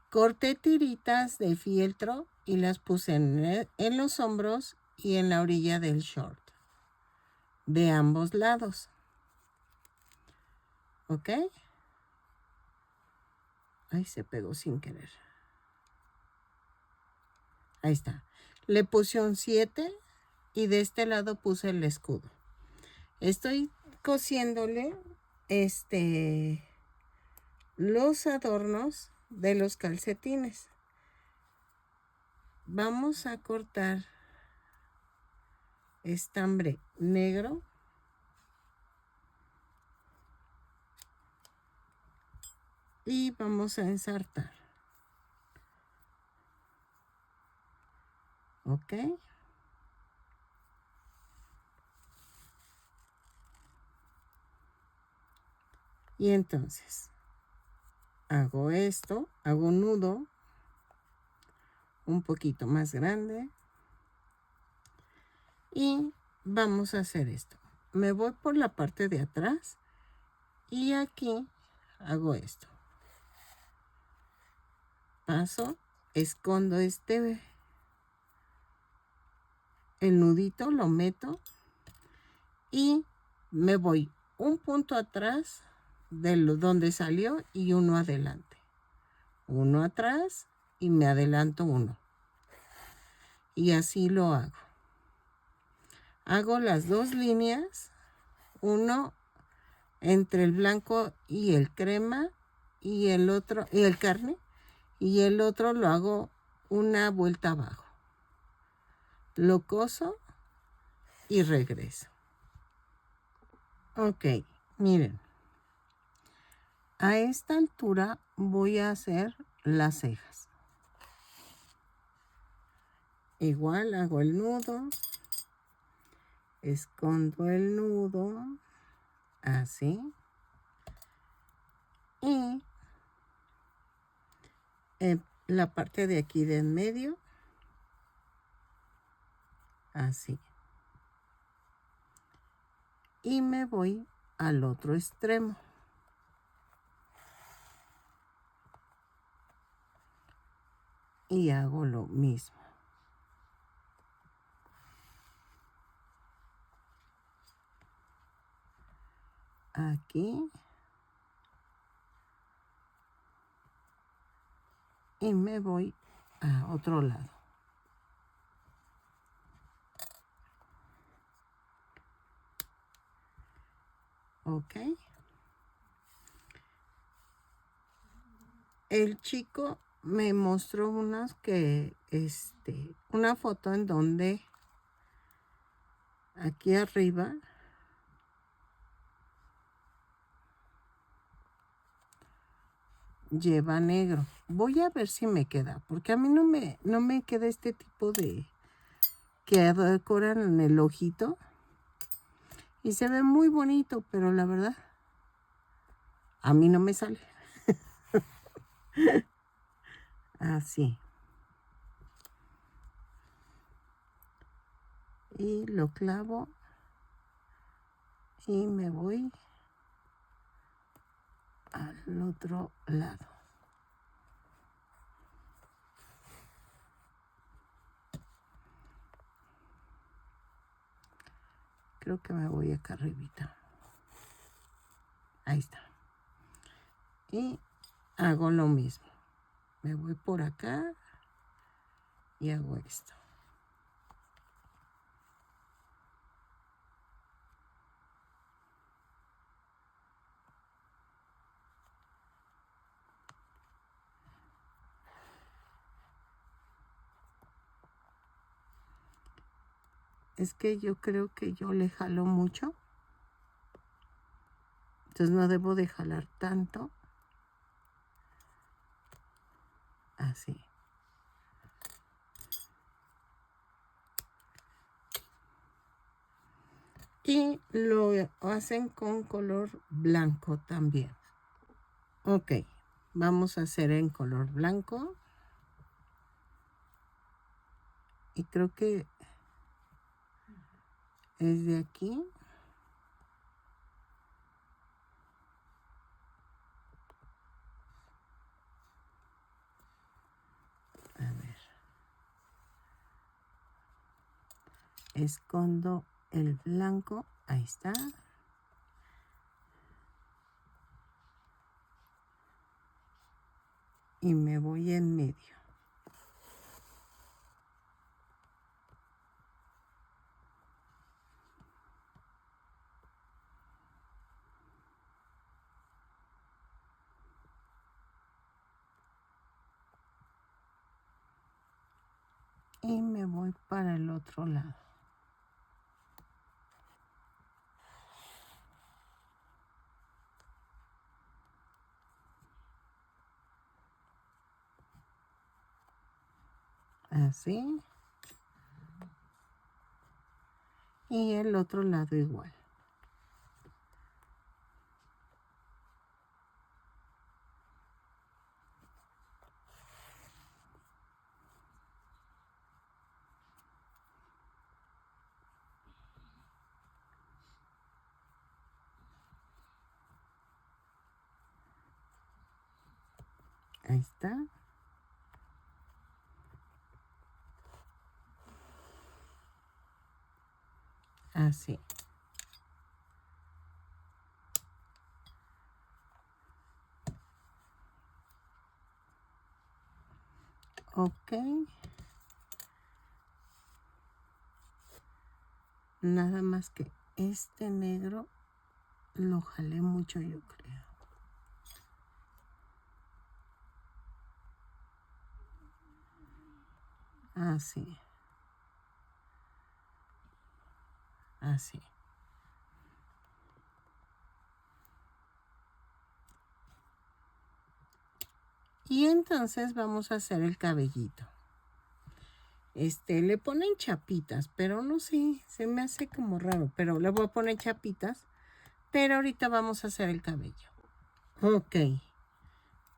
Corté tiritas de fieltro y las puse en los hombros y en la orilla del short. De ambos lados. ¿Ok? Ahí se pegó sin querer. Ahí está. Le puse un 7 y de este lado puse el escudo. Estoy cosiéndole los adornos de los calcetines. Vamos a cortar estambre negro y vamos a ensartar. ¿Ok? Y entonces hago esto, hago un nudo un poquito más grande y vamos a hacer esto. Me voy por la parte de atrás y aquí hago esto. Paso, escondo el nudito, lo meto y me voy un punto atrás de donde salió y uno adelante. Uno atrás y me adelanto uno. Y así lo hago. Hago las dos líneas, uno entre el blanco y el crema y el otro, y el carne, y el otro lo hago una vuelta abajo. Lo coso y regreso. Ok, miren. A esta altura voy a hacer las cejas. Igual hago el nudo, escondo el nudo, así. Y la parte de aquí de en medio, así. Y me voy al otro extremo. Y hago lo mismo. Aquí. Y me voy a otro lado. Ok. El chico me mostró una foto en donde aquí arriba lleva negro. Voy a ver si me queda, porque a mí no me queda este tipo de que decoran en el ojito. Y se ve muy bonito, pero la verdad, a mí no me sale. Así. Y lo clavo y me voy al otro lado. Creo que me voy acá arribita. Ahí está. Y hago lo mismo. Me voy por acá y hago esto. Es que yo creo que yo le jalo mucho. Entonces no debo de jalar tanto. Así. Y lo hacen con color blanco también. Ok, vamos a hacer en color blanco. Y creo que es de aquí. A ver. Escondo el blanco. Ahí está. Y me voy en medio. Y me voy para el otro lado. Así. Y el otro lado igual. Ahí está. Así. Ok. Nada más que este negro lo jalé mucho, yo creo. Así. Así. Y entonces vamos a hacer el cabellito. Le ponen chapitas, pero no sé, se me hace como raro, pero le voy a poner chapitas, pero ahorita vamos a hacer el cabello. Ok.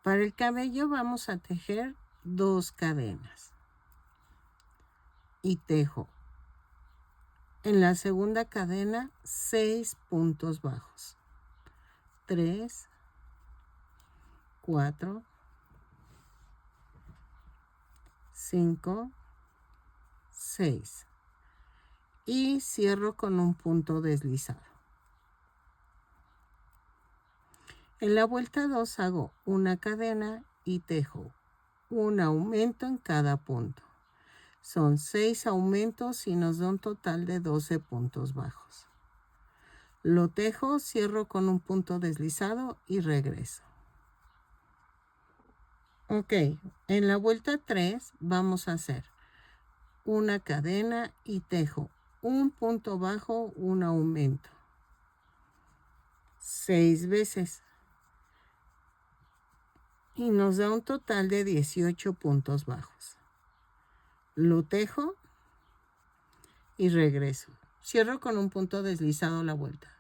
Para el cabello vamos a tejer 2 cadenas. Y tejo en la segunda cadena 6 puntos bajos. 3, 4, 5, 6. Y cierro con un punto deslizado. En la vuelta 2 hago una cadena y tejo un aumento en cada punto. Son 6 aumentos y nos da un total de 12 puntos bajos. Lo tejo, cierro con un punto deslizado y regreso. Ok, en la vuelta 3 vamos a hacer una cadena y tejo un punto bajo, un aumento. 6 veces. Y nos da un total de 18 puntos bajos. Lo tejo y regreso. Cierro con un punto deslizado la vuelta.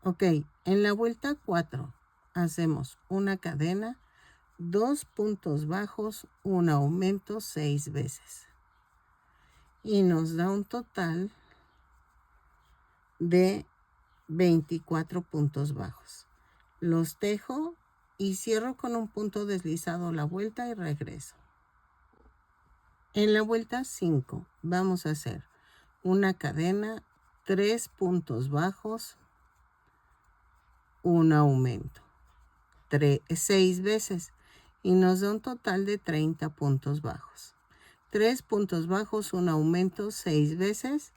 Ok, en la vuelta 4 hacemos una cadena, 2 puntos bajos, un aumento 6 veces. Y nos da un total de 24 puntos bajos. Los tejo y cierro con un punto deslizado la vuelta y regreso. En la vuelta 5 vamos a hacer una cadena, 3 puntos bajos, un aumento, 6 veces y nos da un total de 30 puntos bajos. 3 puntos bajos, un aumento 6 veces,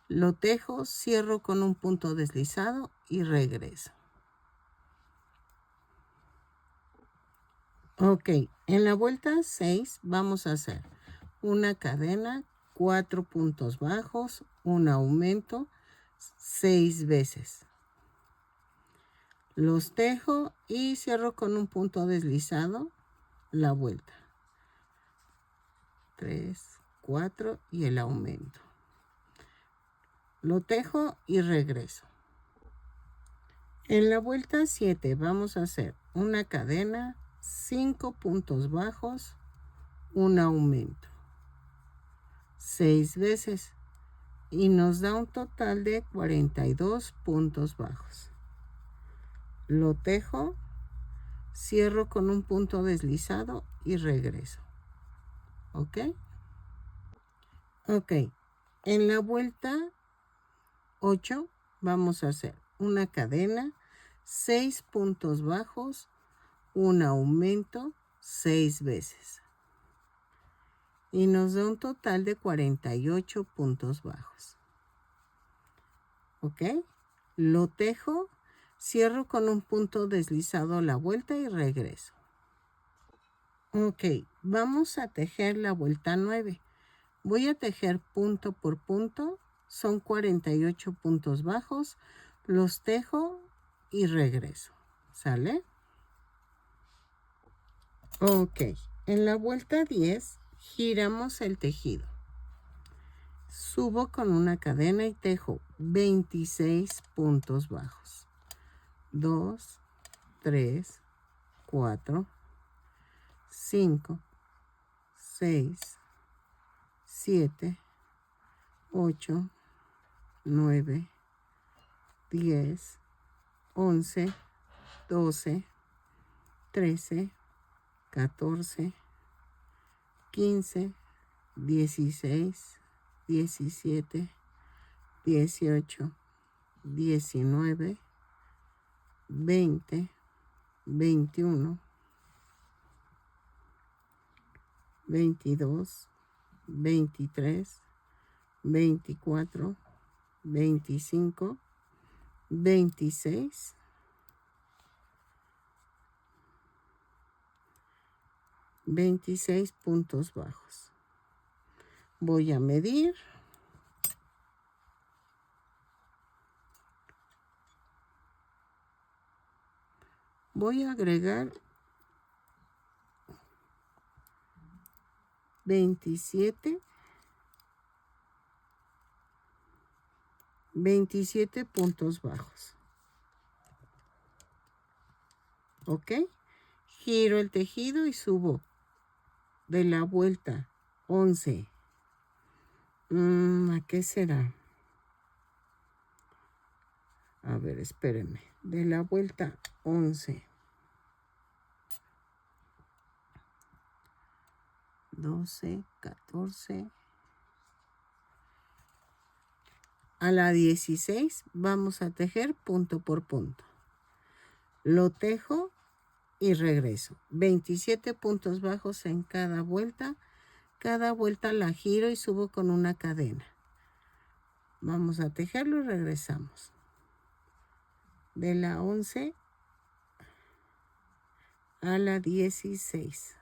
lo tejo, cierro con un punto deslizado y regreso. Ok, en la vuelta 6 vamos a hacer una cadena, 4 puntos bajos, un aumento, 6 veces. Los tejo y cierro con un punto deslizado la vuelta. 3, 4 y el aumento. Lo tejo y regreso. En la vuelta 7 vamos a hacer una cadena, 5 puntos bajos, un aumento, 6 veces y nos da un total de 42 puntos bajos. Lo tejo, cierro con un punto deslizado y regreso. ¿Ok? Ok. En la vuelta 8 vamos a hacer una cadena, 6 puntos bajos, un aumento, 6 veces. Y nos da un total de 48 puntos bajos. ¿Ok? Lo tejo, cierro con un punto deslizado a la vuelta y regreso. Ok, vamos a tejer la vuelta 9. Voy a tejer punto por punto, son 48 puntos bajos, los tejo y regreso. ¿Sale? Ok, en la vuelta 10 giramos el tejido. Subo con una cadena y tejo 26 puntos bajos. 2, 3, 4, 5, 6, 7, 8, 9, 10, 11, 12, 13, 14, 15, 16, 17, 18, 19, 20, 21, 22, 23, 24, 25, 26, 26 puntos bajos. Voy a medir. Voy a agregar 27 puntos bajos. ¿Ok? Giro el tejido y subo de la vuelta 11. ¿A qué será? A ver, espérenme. De la vuelta 11. 12, 14. A la 16 vamos a tejer punto por punto. Lo tejo y regreso. 27 puntos bajos en cada vuelta. Cada vuelta la giro y subo con una cadena. Vamos a tejerlo y regresamos. De la 11 a la 16.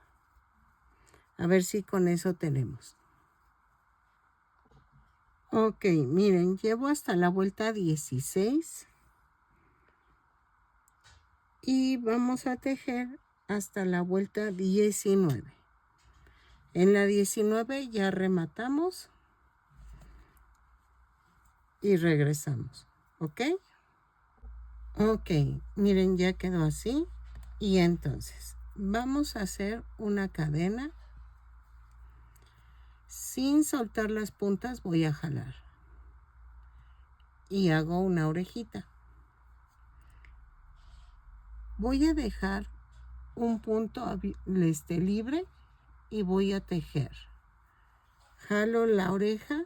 A ver si con eso tenemos. Ok, miren, llevo hasta la vuelta 16. Y vamos a tejer hasta la vuelta 19. En la 19 ya rematamos y regresamos. ¿Ok? Ok, miren, ya quedó así. Y entonces vamos a hacer una cadena. Sin soltar las puntas voy a jalar. Y hago una orejita. Voy a dejar un punto libre y voy a tejer. Jalo la oreja.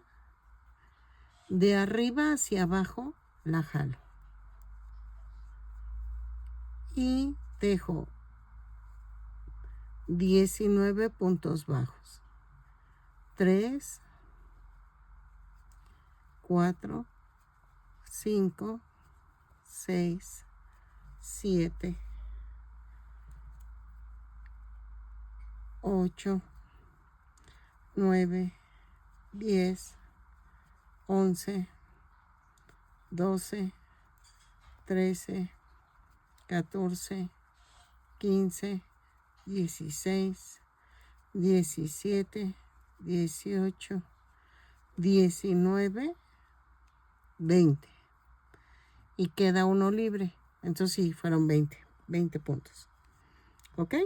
De arriba hacia abajo la jalo. Y tejo 19 puntos bajos. 3, 4, 5, 6, 7, 8, 9, 10, 11, 12, 13, 14, 15, 16, 17, 18, 19, 20. Y queda uno libre. Entonces sí, fueron 20 puntos. ¿Ok?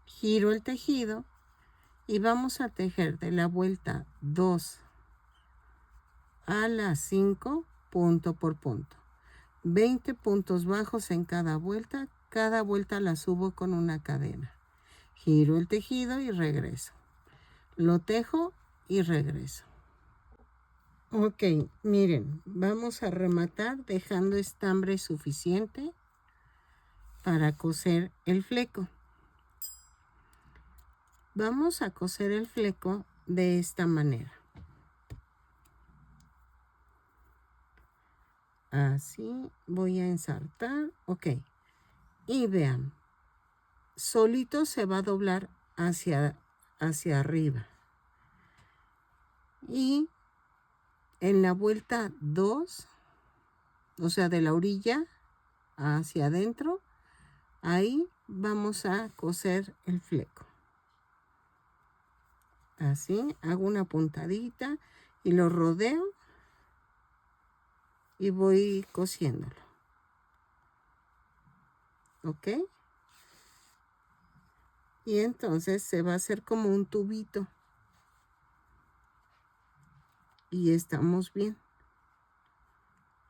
Giro el tejido y vamos a tejer de la vuelta 2 a la 5, punto por punto. 20 puntos bajos en cada vuelta la subo con una cadena. Giro el tejido y regreso. Lo tejo y regreso. Ok, miren, vamos a rematar dejando estambre suficiente para coser el fleco. Vamos a coser el fleco de esta manera. Así voy a ensartar, ok. Y vean, solito se va a doblar hacia arriba. Y en la vuelta 2, o sea, de la orilla hacia adentro, ahí vamos a coser el fleco. Así, hago una puntadita y lo rodeo y voy cosiéndolo. ¿Ok? Y entonces se va a hacer como un tubito. Y estamos bien.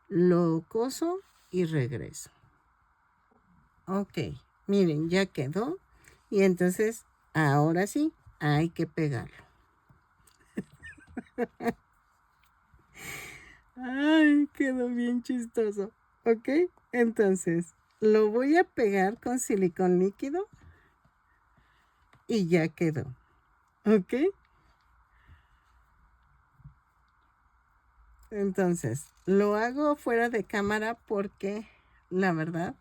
Lo coso y regreso. Ok, miren, ya quedó. Y entonces, ahora sí, hay que pegarlo. Ay, quedó bien chistoso. Ok, entonces, lo voy a pegar con silicón líquido. Y ya quedó. Ok. Entonces, lo hago fuera de cámara porque, la verdad,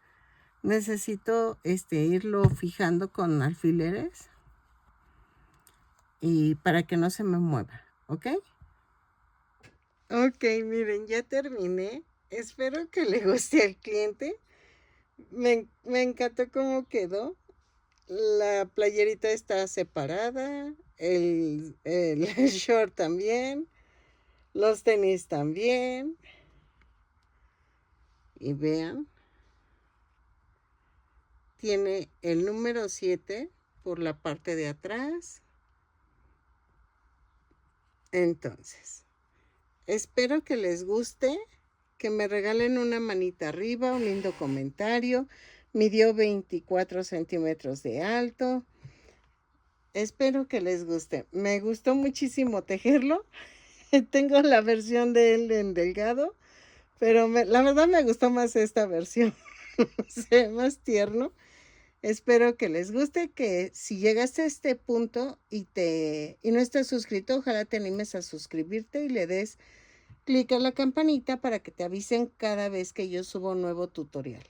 necesito irlo fijando con alfileres y para que no se me mueva, ¿ok? Ok, miren, ya terminé. Espero que le guste al cliente. Me encantó cómo quedó. La playerita está separada, el short también, los tenis también. Y vean, tiene el número 7 por la parte de atrás. Entonces, espero que les guste, que me regalen una manita arriba, un lindo comentario. Midió 24 centímetros de alto. Espero que les guste. Me gustó muchísimo tejerlo. Tengo la versión de él en delgado, pero la verdad me gustó más esta versión. Se ve más tierno. Espero que les guste, que si llegaste a este punto y no estás suscrito, ojalá te animes a suscribirte y le des clic a la campanita para que te avisen cada vez que yo subo un nuevo tutorial.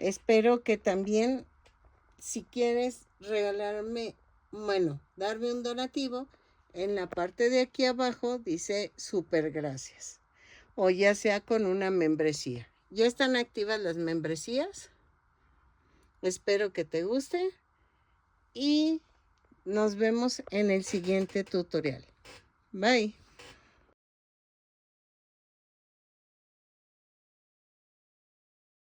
Espero que también, si quieres regalarme, darme un donativo, en la parte de aquí abajo dice súper gracias. O ya sea con una membresía. Ya están activas las membresías. Espero que te guste y nos vemos en el siguiente tutorial. Bye.